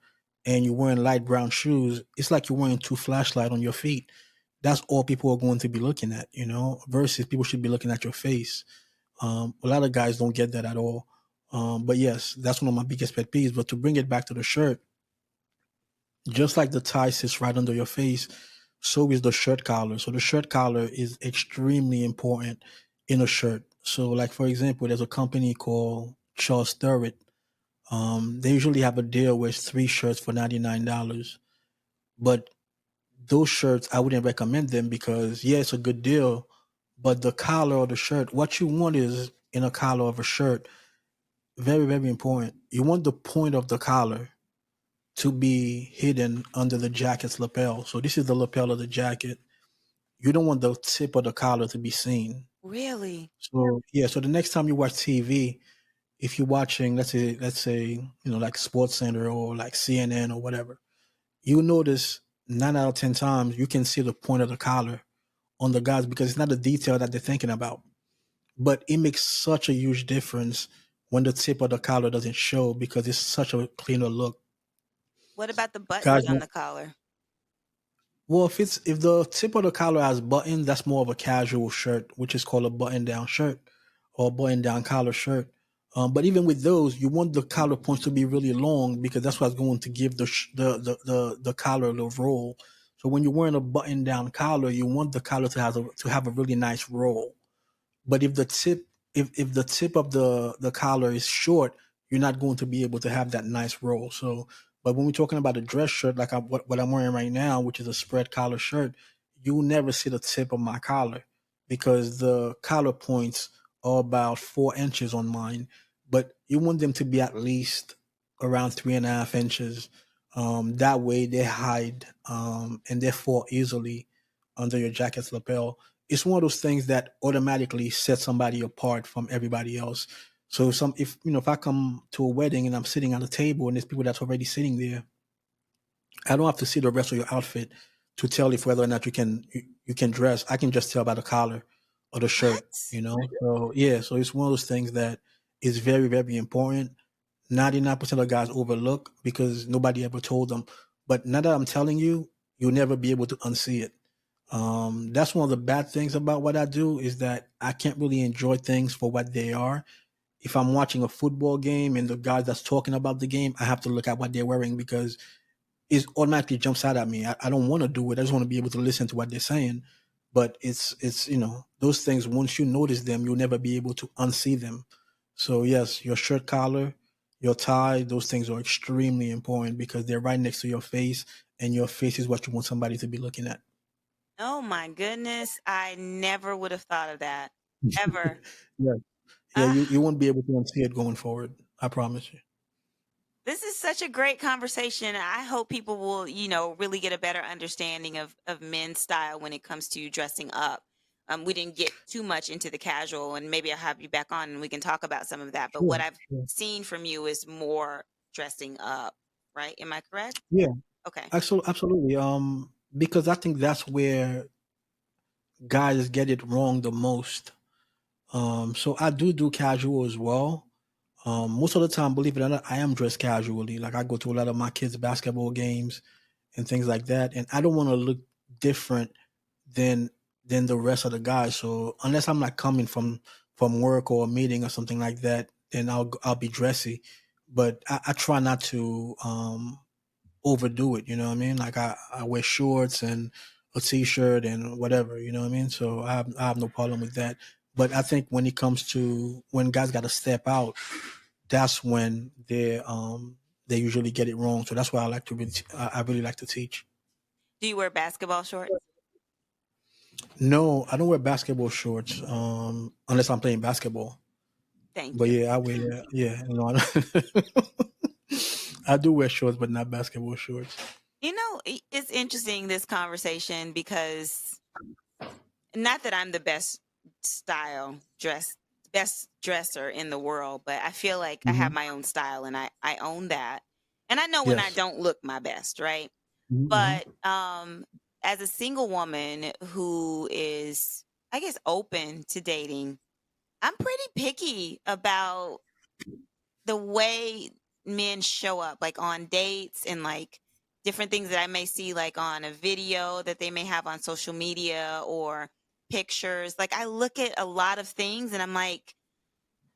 and you're wearing light brown shoes, it's like you're wearing two flashlights on your feet. That's all people are going to be looking at, you know, versus people should be looking at your face. A lot of guys don't get that at all. But yes, that's one of my biggest pet peeves. But to bring it back to the shirt, just like the tie sits right under your face, so is the shirt collar. So the shirt collar is extremely important in a shirt. So, like for example, there's a company called Charles Sturrett. They usually have a deal where it's three shirts for $99. But those shirts, I wouldn't recommend them because yeah, it's a good deal, but the collar of the shirt, what you want is in a collar of a shirt, very, very important. You want the point of the collar to be hidden under the jacket's lapel. So this is the lapel of the jacket. You don't want the tip of the collar to be seen. Really? So yeah, so the next time you watch TV, if you're watching, let's say, you know, like Sports Center or like CNN or whatever, you notice 9 out of 10 times you can see the point of the collar on the guys because it's not a detail that they're thinking about. But it makes such a huge difference when the tip of the collar doesn't show because it's such a cleaner look. What about the Guys, buttons on the collar? well, if the tip of the collar has button, that's more of a casual shirt, which is called a button down shirt or button down collar shirt. But even with those, you want the collar points to be really long because that's what's going to give the collar the roll. So when you're wearing a button down collar, you want the collar to have a really nice roll. But if the tip of the collar is short, you're not going to be able to have that nice roll. So, but when we're talking about a dress shirt, like what I'm wearing right now, which is a spread collar shirt, you'll never see the tip of my collar because the collar points are about 4 inches on mine. But you want them to be at least around 3.5 inches. That way they hide and they fall easily under your jacket's lapel. It's one of those things that automatically sets somebody apart from everybody else. So if you know if I come to a wedding and I'm sitting at a table and there's people that's already sitting there, I don't have to see the rest of your outfit to tell if whether or not you can dress. I can just tell by the collar or the shirt, What? you know. So yeah, so it's one of those things that is very, very important. 99% of guys overlook because nobody ever told them. But now that I'm telling you, you'll never be able to unsee it. That's one of the bad things about what I do is that I can't really enjoy things for what they are. If I'm watching a football game and the guy that's talking about the game, I have to look at what they're wearing because it automatically jumps out at me. I don't want to do it. I just want to be able to listen to what they're saying. But it's you know those things. Once you notice them, you'll never be able to unsee them. So yes, your shirt collar, your tie, those things are extremely important because they're right next to your face, and your face is what you want somebody to be looking at. Oh my goodness. I never would have thought of that. Ever. Yeah, yeah. You Ah, won't be able to unsee it going forward. I promise you. this is such a great conversation. I hope people will, really get a better understanding of men's style when it comes to dressing up. We didn't get too much into the casual, and maybe I'll have you back on and we can talk about some of that. But what Sure, I've sure. seen from you is more dressing up, right? Am I correct? Yeah, Okay. absolutely. Because I think that's where guys get it wrong the most. So I do casual as well. Most of the time, believe it or not, I am dressed casually. Like I go to a lot of my kids' basketball games and things like that, and I don't want to look different than than the rest of the guys. So unless I'm like coming from work or a meeting or something like that, then I'll be dressy. But I try not to overdo it. You know what I mean? Like I wear shorts and a t-shirt and whatever. You know what I mean? So I have no problem with that. But I think when it comes to when guys got to step out, that's when they usually get it wrong. So that's why I really like to teach. Do you wear basketball shorts? No, I don't wear basketball shorts unless I'm playing basketball. Thank But you. yeah, I wear I I do wear shorts, but not basketball shorts. It's interesting this conversation because not that I'm the style dress best dresser in the world, but I feel like I have Hmm. my own style and I own that. And I know when I Yes. don't look my best, right? Hmm. But as a single woman who is, I guess, open to dating, I'm pretty picky about the way men show up, like on dates and like different things that I may see, like on a video that they may have on social media or pictures. Like I look at a lot of things and I'm like,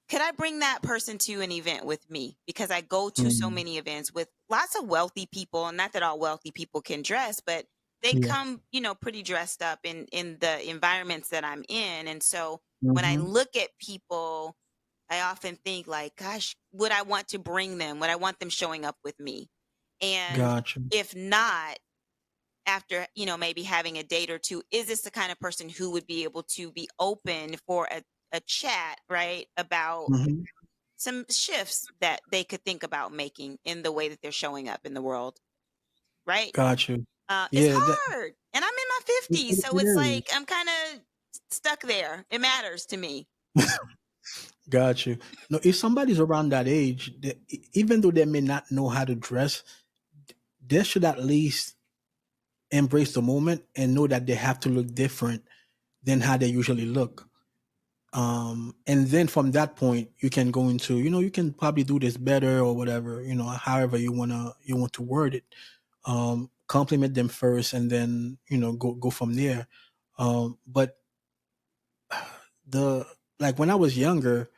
could I bring that person to an event with me? Because I go to so Hmm. many events with lots of wealthy people, and not that all wealthy people can dress, but they Yeah. come, pretty dressed up in the environments that I'm in. And so when I Hmm. look at people, I often think like, gosh, would I want to bring them? Would I want them showing up with me? And Gotcha. if not, after, maybe having a date or two, is this the kind of person who would be able to be open for a chat, right? About Hmm. some shifts that they could think about making in the way that they're showing up in the world, right? Gotcha. It's Yeah, that hard. And I'm in my 50s, so it it's like is. I'm kind of stuck there. It matters to me. Got you. No, if somebody's around that age, even though they may not know how to dress, they should at least embrace the moment and know that they have to look different than how they usually look. And then from that point, you can go into, you can probably do this better or whatever, however you want to word it. Compliment them first, and then go from there. But the like when I was younger,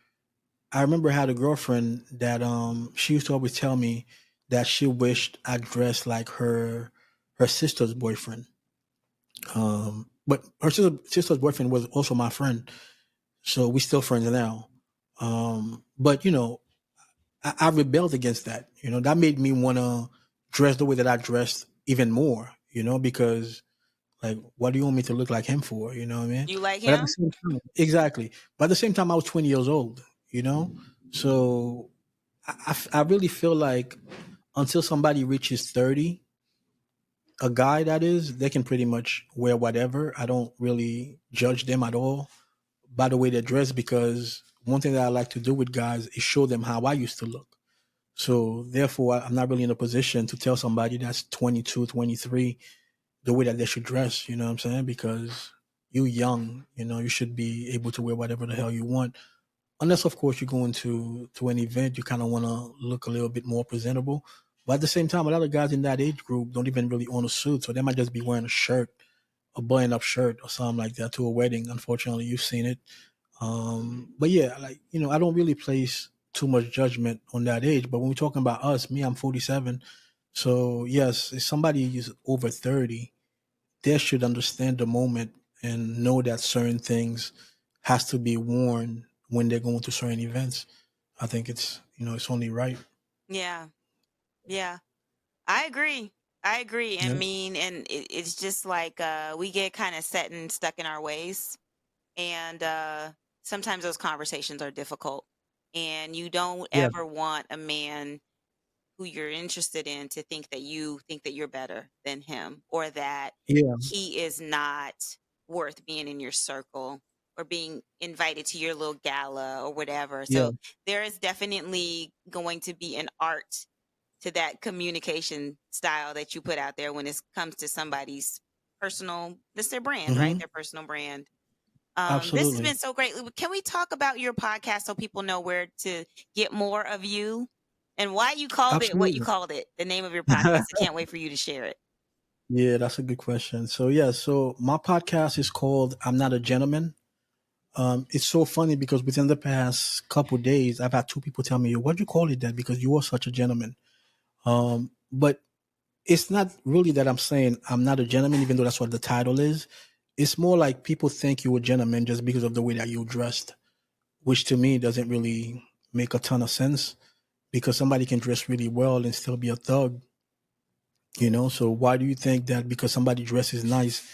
I remember I had a girlfriend that she used to always tell me that she wished I dressed like her sister's boyfriend. But her sister's boyfriend was also my friend, so we still friends now. But I rebelled against that. That made me want to dress the way that I dressed even more. Because like, what do you want me to look like him for? You know what I mean? You like But at the him? same time, exactly. But at the same time, I was 20 years old. So I really feel like until somebody reaches 30, a guy that is, they can pretty much wear whatever. I don't really judge them at all by the way they dress, because one thing that I like to do with guys is show them how I used to look. So therefore, I'm not really in a position to tell somebody that's 22, 23 the way that they should dress. You know what I'm saying? Because you young, you should be able to wear whatever the hell you want. Unless, of course, you're going to an event, you kind of want to look a little bit more presentable. But at the same time, a lot of guys in that age group don't even really own a suit, so they might just be wearing a shirt, a button-up shirt, or something like that to a wedding. Unfortunately, you've seen it. But yeah, like I don't really place too much judgment on that age. But when we're talking about us, me, I'm 47, so yes, if somebody is over 30, they should understand the moment and know that certain things has to be worn when they're going to certain events. I think it's only right. Yeah. Yeah. I agree. I agree. I Yeah. mean, and it's just like we get kind of set and stuck in our ways. And sometimes those conversations are difficult. And you don't Yeah. ever want a man who you're interested in to think that you think that you're better than him, or that Yeah. he is not worth being in your circle or being invited to your little gala or whatever. Yeah. So there is definitely going to be an art to that communication style that you put out there when it comes to somebody's personal, that's their brand, right? Hmm. Their personal brand. This has Absolutely. been so great. Can we talk about your podcast so people know where to get more of you and why you called it what you Absolutely. called it, the name of your podcast? I can't wait for you to share it. Yeah, that's a good question. So yeah, so my podcast is called "I'm Not a Gentleman." It's so funny because within the past couple days, I've had two people tell me, "Why'd you call it that? Because you are such a gentleman." But it's not really that I'm saying I'm not a gentleman, even though that's what the title is. It's more like people think you're a gentleman just because of the way that you're dressed, which to me doesn't really make a ton of sense, because somebody can dress really well and still be a thug. So why do you think that because somebody dresses nice,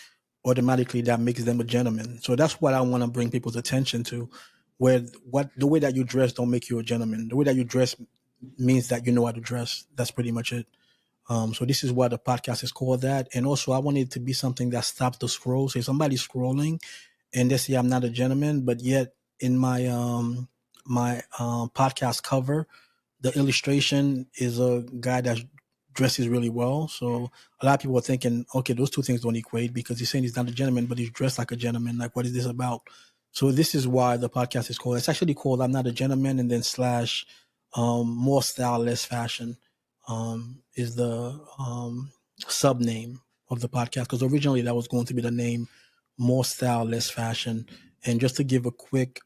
automatically that makes them a gentleman. So that's what I want to bring people's attention to, where what the way that you dress don't make you a gentleman. The way that you dress means that you know how to dress. That's pretty much it. So this is why the podcast is called that. And also I want it to be something that stops the scroll. So if somebody's scrolling and they say I'm not a gentleman, but yet in my podcast cover, the illustration is a guy that dresses really well. So a lot of people are thinking, okay, those two things don't equate because he's saying he's not a gentleman, but he's dressed like a gentleman. Like, what is this about? So this is why the podcast is called. It's actually called "I'm Not a Gentleman," and then slash more style, less fashion is the sub name of the podcast, because originally that was going to be the name, more style, less fashion. And just to give a quick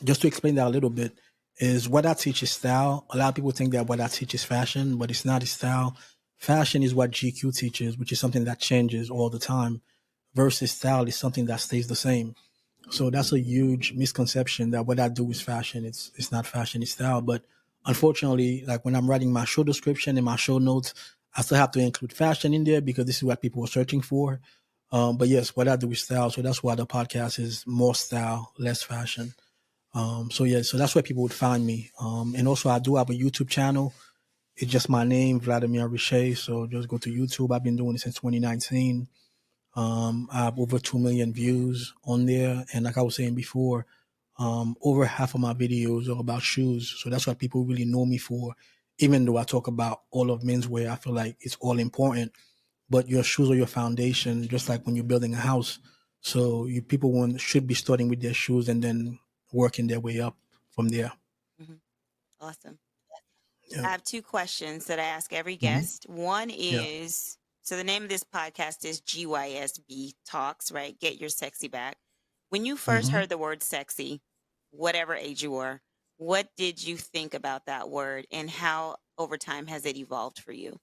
just to explain that a little bit, is what I teach is style. A lot of people think that what I teach is fashion, but it's not a style. Fashion is what GQ teaches, which is something that changes all the time, versus style is something that stays the same. So that's a huge misconception that what I do is fashion. It's not fashion, it's style. But unfortunately, like when I'm writing my show description and my show notes, I still have to include fashion in there because this is what people are searching for. But yes, what I do is style. So that's why the podcast is more style, less fashion. So yeah, so that's where people would find me. And also I do have a YouTube channel. It's just my name, Vladimir Riché. So just go to YouTube. I've been doing it since 2019. I have over 2 million views on there. And like I was saying before, over half of my videos are about shoes. So that's what people really know me for. Even though I talk about all of menswear, I feel like it's all important. But your shoes are your foundation, just like when you're building a house. So people should be starting with their shoes and then working their way up from there. Mhm. Awesome. Yeah. I have two questions that I ask every Hmm. guest. One Yeah. is, so the name of this podcast is GYSB Talks, right? Get your sexy back. When you first Hmm. heard the word sexy, whatever age you were, what did you think about that word and how over time has it evolved for you?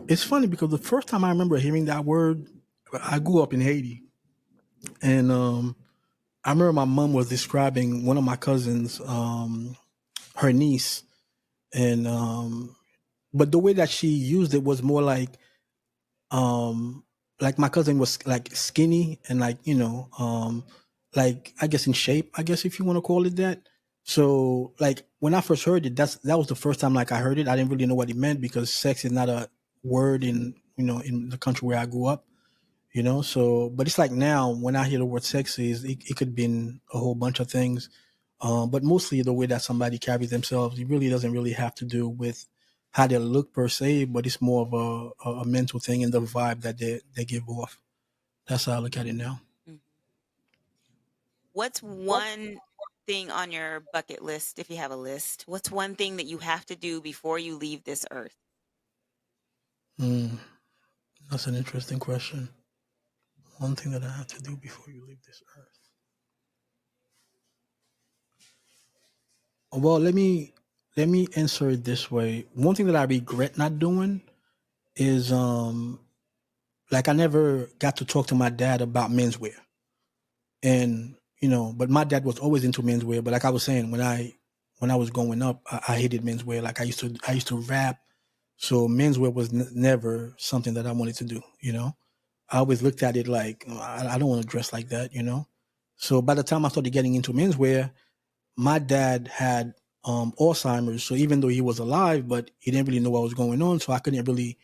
It's funny because the first time I remember hearing that word, I grew up in Haiti, and I remember my mom was describing one of my cousins, her niece, and but the way that she used it was more um like my cousin was like skinny and like like I guess in shape, I guess if you want to call it that. So like when I first heard it, that was the first time like I heard it. I didn't really know what it meant because sex is not a word in in the country where I grew up. So but it's like now when I hear the word sexy, it could be a whole bunch of things. But mostly the way that somebody carries themselves, it really doesn't really have to do with how they look per se, but it's more of a mental thing and the vibe that they give off. That's how I look at it now. Mhm. What's one thing on your bucket list, if you have a list? What's one thing that you have to do before you leave this earth? Mm, that's an interesting question. One thing that I have to do before you leave this earth. Well, let me answer it this way. One thing that I regret not doing is like I never got to talk to my dad about menswear. And but my dad was always into menswear. But like I was saying, when I was growing up, I hated menswear. Like I used to rap, so menswear was never something that I wanted to do. I always looked at it like, I don't want to dress like that. So by the time I started getting into menswear, my dad had Alzheimer's. So even though he was alive, but he didn't really know what was going on, so I couldn't really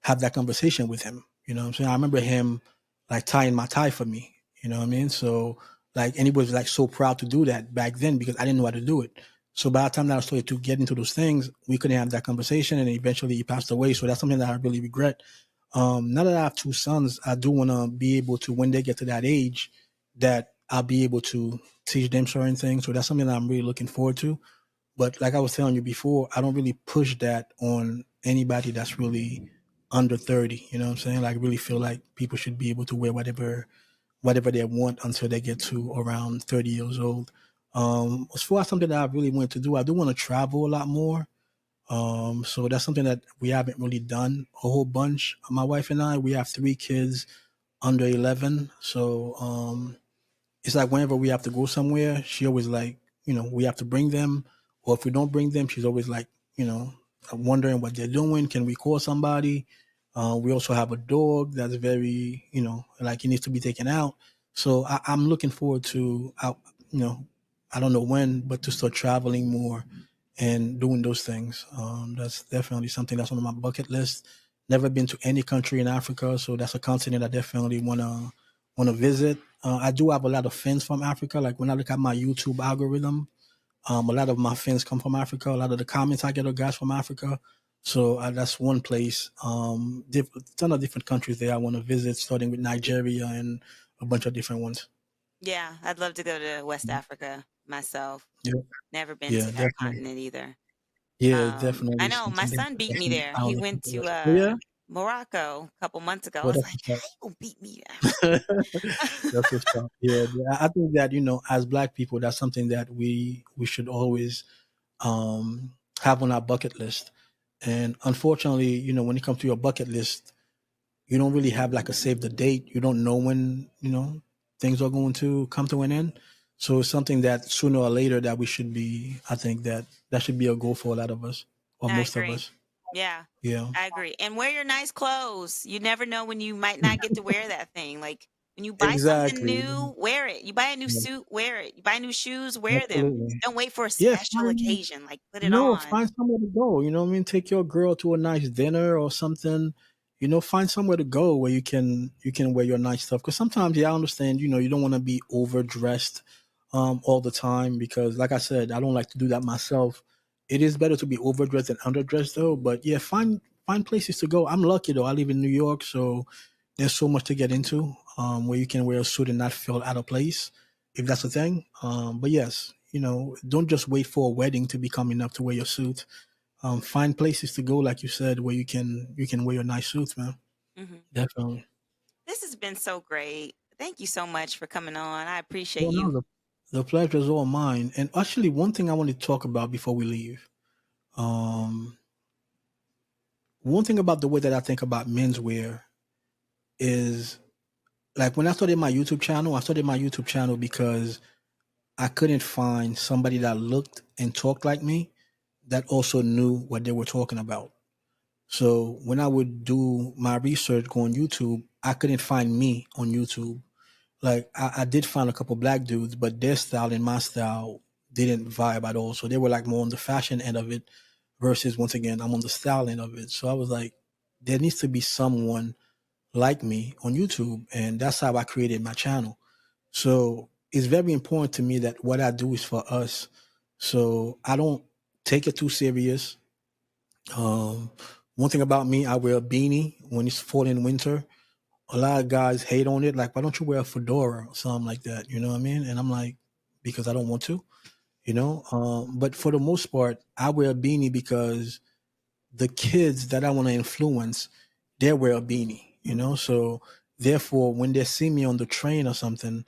have that conversation with him. You know what I'm saying? I remember him like tying my tie for me. You know what I mean? So like, and he was like so proud to do that back then because I didn't know how to do it. So by the time that I started to get into those things, we couldn't have that conversation, and eventually he passed away. So that's something that I really regret. Now that I have two sons, I do want to be able to, when they get to that age, that I'll be able to teach them certain things. So that's something that I'm really looking forward to. But like I was telling you before, I don't really push that on anybody that's really under 30. You know what I'm saying? Like, really feel like people should be able to wear whatever they want until they get to around 30 years old. As far as something that I really want to do, I do want to travel a lot more. So that's something that we haven't really done a whole bunch. My wife and I, we have three kids under 11. So it's like whenever we have to go somewhere, she always like, we have to bring them. Or if we don't bring them, she's always like, wondering what they're doing. Can we call somebody? We also have a dog that's very, like he needs to be taken out. So I'm looking forward to, you know, I don't know when, but to start traveling more and doing those things. That's definitely something that's on my bucket list. Never been to any country in Africa, so that's a continent I definitely wanna visit. I do have a lot of friends from Africa. Like when I look at my YouTube algorithm, a lot of my friends come from Africa. A lot of the comments I get are guys from Africa. So that's one place. Ton of different countries there I want to visit, starting with Nigeria and a bunch of different ones. Yeah, I'd love to go to West Africa myself. Yeah, Never been yeah, to that definitely. continent either. Yeah, I definitely know my something son beat me definitely there. I He want went to to visit. Oh, yeah, Morocco a couple months ago. I well, was that's like, what's how up. you gonna beat me to That's Africa? what's up. Yeah, I think that as Black people, that's something that we should always have on our bucket list. And unfortunately, when it comes to your bucket list, you don't really have like a save the date. You don't know when, things are going to come to an end. So it's something that sooner or later that we should be, I think that should be a goal for a lot of us or I most of agree. us. Yeah, Yeah. I agree. And wear your nice clothes. You never know when you might not get to wear that thing. Like when you buy something Exactly. new, wear it. You buy a new Yeah, suit, wear it. You buy new shoes, wear them. absolutely. Don't wait for a Yeah, special occasion. Like put it on. find somewhere to go. You know what I mean? Take your girl to a nice dinner or something. Find somewhere to go where you can wear your nice stuff. Because sometimes, yeah, I understand. You don't want to be overdressed all the time because, like I said, I don't like to do that myself. It is better to be overdressed than underdressed, though. But yeah, find places to go. I'm lucky though. I live in New York, so there's so much to get into where you can wear a suit and not feel out of place, if that's a thing. But yes, don't just wait for a wedding to be coming up to wear your suit. Find places to go, like you said, where you can wear your nice suits, man. Hmm. Definitely. This has been so great. Thank you so much for coming on. I appreciate Well, no, you. the pleasure is all mine. And actually, one thing I want to talk about before we leave. Um, One thing about the way that I think about menswear is like when I started my YouTube channel because I couldn't find somebody that looked and talked like me that also knew what they were talking about. So when I would do my research, go on YouTube, I couldn't find me on YouTube. Like I did find a couple black dudes, but their style and my style didn't vibe at all. So they were like more on the fashion end of it versus once again, I'm on the style end of it. So I was like, there needs to be someone like me on YouTube. And that's how I created my channel. So it's very important to me that what I do is for us. So I don't take it too serious. Um, One thing about me, I wear a beanie when it's fall and winter. A lot of guys hate on it. Like, why don't you wear a fedora or something like that? You know what I mean? And I'm like, because I don't want to, But for the most part, I wear a beanie because the kids that I want to influence, they wear a beanie. So therefore, when they see me on the train or something,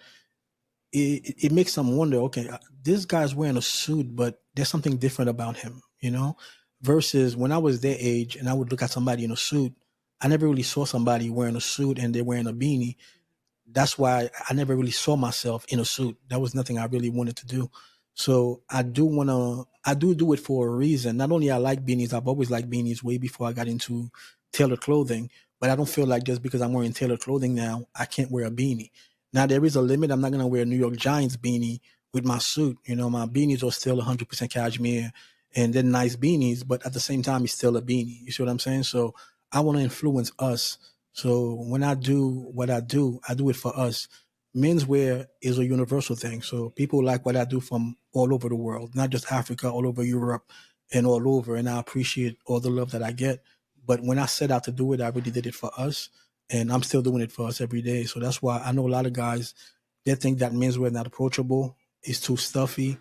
it makes them wonder, okay, this guy's wearing a suit, but there's something different about him. Versus when I was their age and I would look at somebody in a suit, I never really saw somebody wearing a suit and they're wearing a beanie. That's why I never really saw myself in a suit. That was nothing I really wanted to do. So I do it for a reason. Not only I like beanies, I've always liked beanies way before I got into tailored clothing. But I don't feel like just because I'm wearing tailored clothing now, I can't wear a beanie. Now there is a limit. I'm not gonna wear a New York Giants beanie with my suit. My beanies are still 100% cashmere and then nice beanies, but at the same time, it's still a beanie. You see what I'm saying? So I want to influence us. So when I do what I do it for us. Menswear is a universal thing. So people like what I do from all over the world, not just Africa, all over Europe and all over. And I appreciate all the love that I get. But when I set out to do it, I really did it for us. And I'm still doing it for us every day. So that's why I know a lot of guys, they think that menswear is not approachable, it's too stuffy.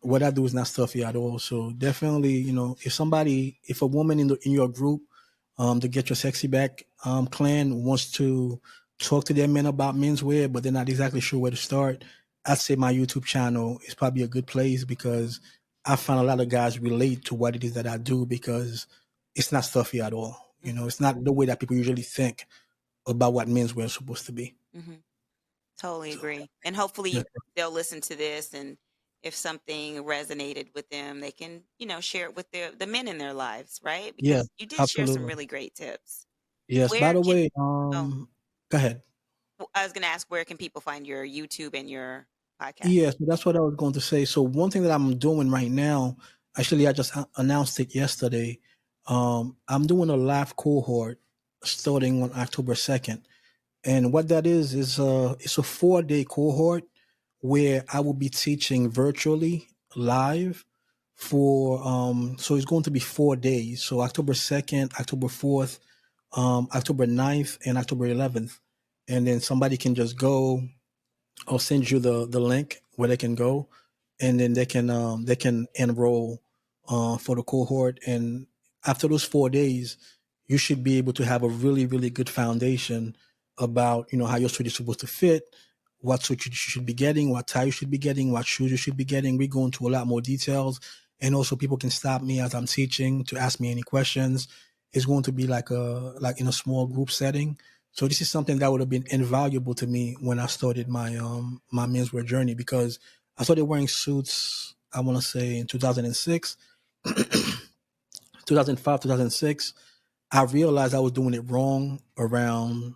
What I do is not stuffy at all. So definitely, if a woman in your group, the Get Your Sexy Back clan wants to talk to their men about menswear, but they're not exactly sure where to start, I'd say my YouTube channel is probably a good place because I find a lot of guys relate to what it is that I do because it's not stuffy at all. Hmm. It's not the way that people usually think about what menswear is supposed to be. Hmm. Totally So agree. And yeah, hopefully they'll listen to this, and if something resonated with them, they can, share it with the men in their lives, right? yeah, Because you did share some absolutely. really great tips. Yes. By Where the can, way, oh, go ahead. I was going to ask, where can people find your YouTube and your podcast? Yeah, so that's what I was going to say. So one thing that I'm doing right now, actually, I just announced it yesterday. I'm doing a live cohort starting on October 2nd. And what that is it's a 4-day cohort where I will be teaching virtually live for so it's going to be 4 days. So October 2nd, October 4th, October 9th, and October 11th. And then somebody can just go. I'll send you the link where they can go, and then they can enroll for the cohort. And after those 4 days, you should be able to have a really good foundation about how your suit is supposed to fit, what suit you should be getting, what tie you should be getting, what shoes you should be getting. We go into a lot more details, and also people can stop me as I'm teaching to ask me any questions. It's going to be like in a small group setting, so this is something that would have been invaluable to me when I started my menswear journey, because I started wearing suits, I want to say in 2006, 2005, 2006. I realized I was doing it wrong around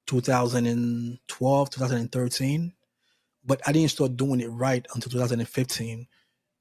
2012, 2013, but I didn't start doing it right until 2015,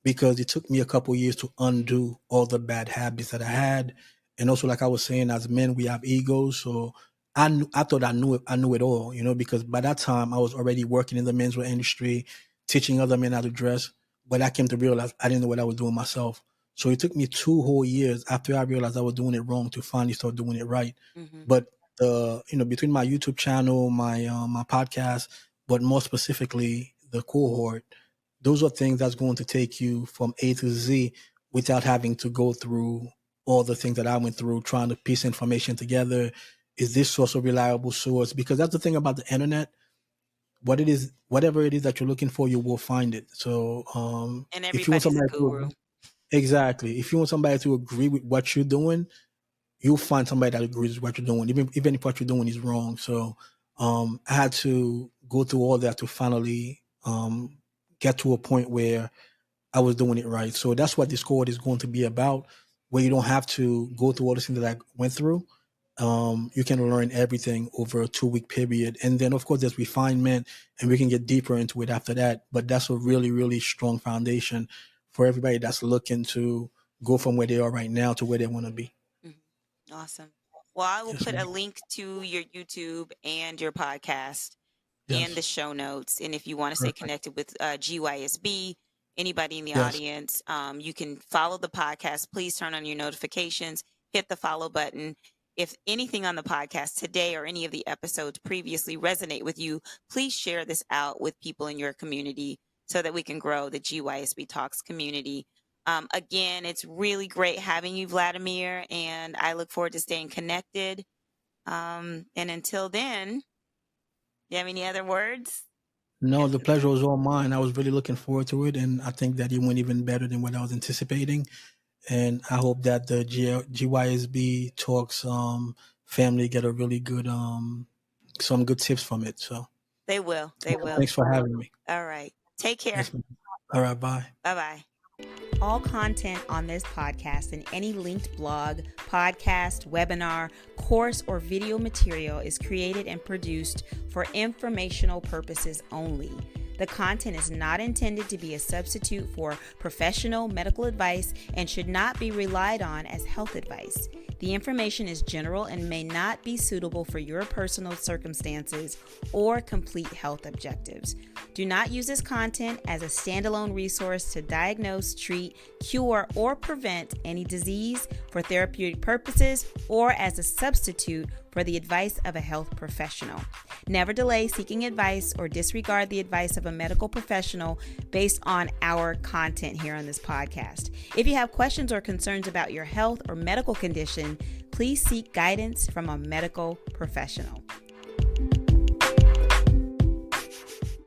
because it took me a couple years to undo all the bad habits that I had. And also, like I was saying, as men, we have egos. So I thought I knew it all, because by that time I was already working in the menswear industry, teaching other men how to dress. But I came to realize I didn't know what I was doing myself. So it took me 2 whole years after I realized I was doing it wrong to finally start doing it right. Mm-hmm. But between my YouTube channel, my podcast, but more specifically the cohort, those are things that's going to take you from A to Z without having to go through all the things that I went through trying to piece information together. Is this source a reliable source? Because that's the thing about the internet. Whatever it is that you're looking for, you will find it. So And if you want everybody's a somebody guru. to exactly, if you want somebody to agree with what you're doing, you'll find somebody that agrees with what you're doing, even if what you're doing is wrong. So I had to go through all that to finally get to a point where I was doing it right. So that's what this cohort is going to be about, where you don't have to go through all the things that I went through. You can learn everything over a 2-week period. And then, of course, there's refinement, and we can get deeper into it after that. But that's a really strong foundation for everybody that's looking to go from where they are right now to where they want to be. Mm-hmm. Awesome. Well, I will Yes, put a ma'am. link to your YouTube and your podcast in the Yes. show notes. And if you want to stay Perfect. connected with GYSB, anybody in the Yes. audience, you can follow the podcast. Please turn on your notifications, hit the follow button. If anything on the podcast today or any of the episodes previously resonate with you, please share this out with people in your community so that we can grow the GYSB Talks community. Again, it's really great having you, Vladimir, and I look forward to staying connected. And until then, you have any other words? No, the Yes. pleasure was all mine. I was really looking forward to it, and I think that it went even better than what I was anticipating. And I hope that the GYSB talks family get a really good some good tips from it. So They will. They will. thanks for having me. All right. Take care. Yes, ma'am. All right, bye. Bye bye. All content on this podcast and any linked blog, podcast, webinar, course, or video material is created and produced for informational purposes only. The content is not intended to be a substitute for professional medical advice and should not be relied on as health advice. The information is general and may not be suitable for your personal circumstances or complete health objectives. Do not use this content as a standalone resource to diagnose, treat, cure, or prevent any disease for therapeutic purposes or as a substitute for the advice of a health professional. Never delay seeking advice or disregard the advice of a medical professional based on our content here on this podcast. If you have questions or concerns about your health or medical condition, please seek guidance from a medical professional.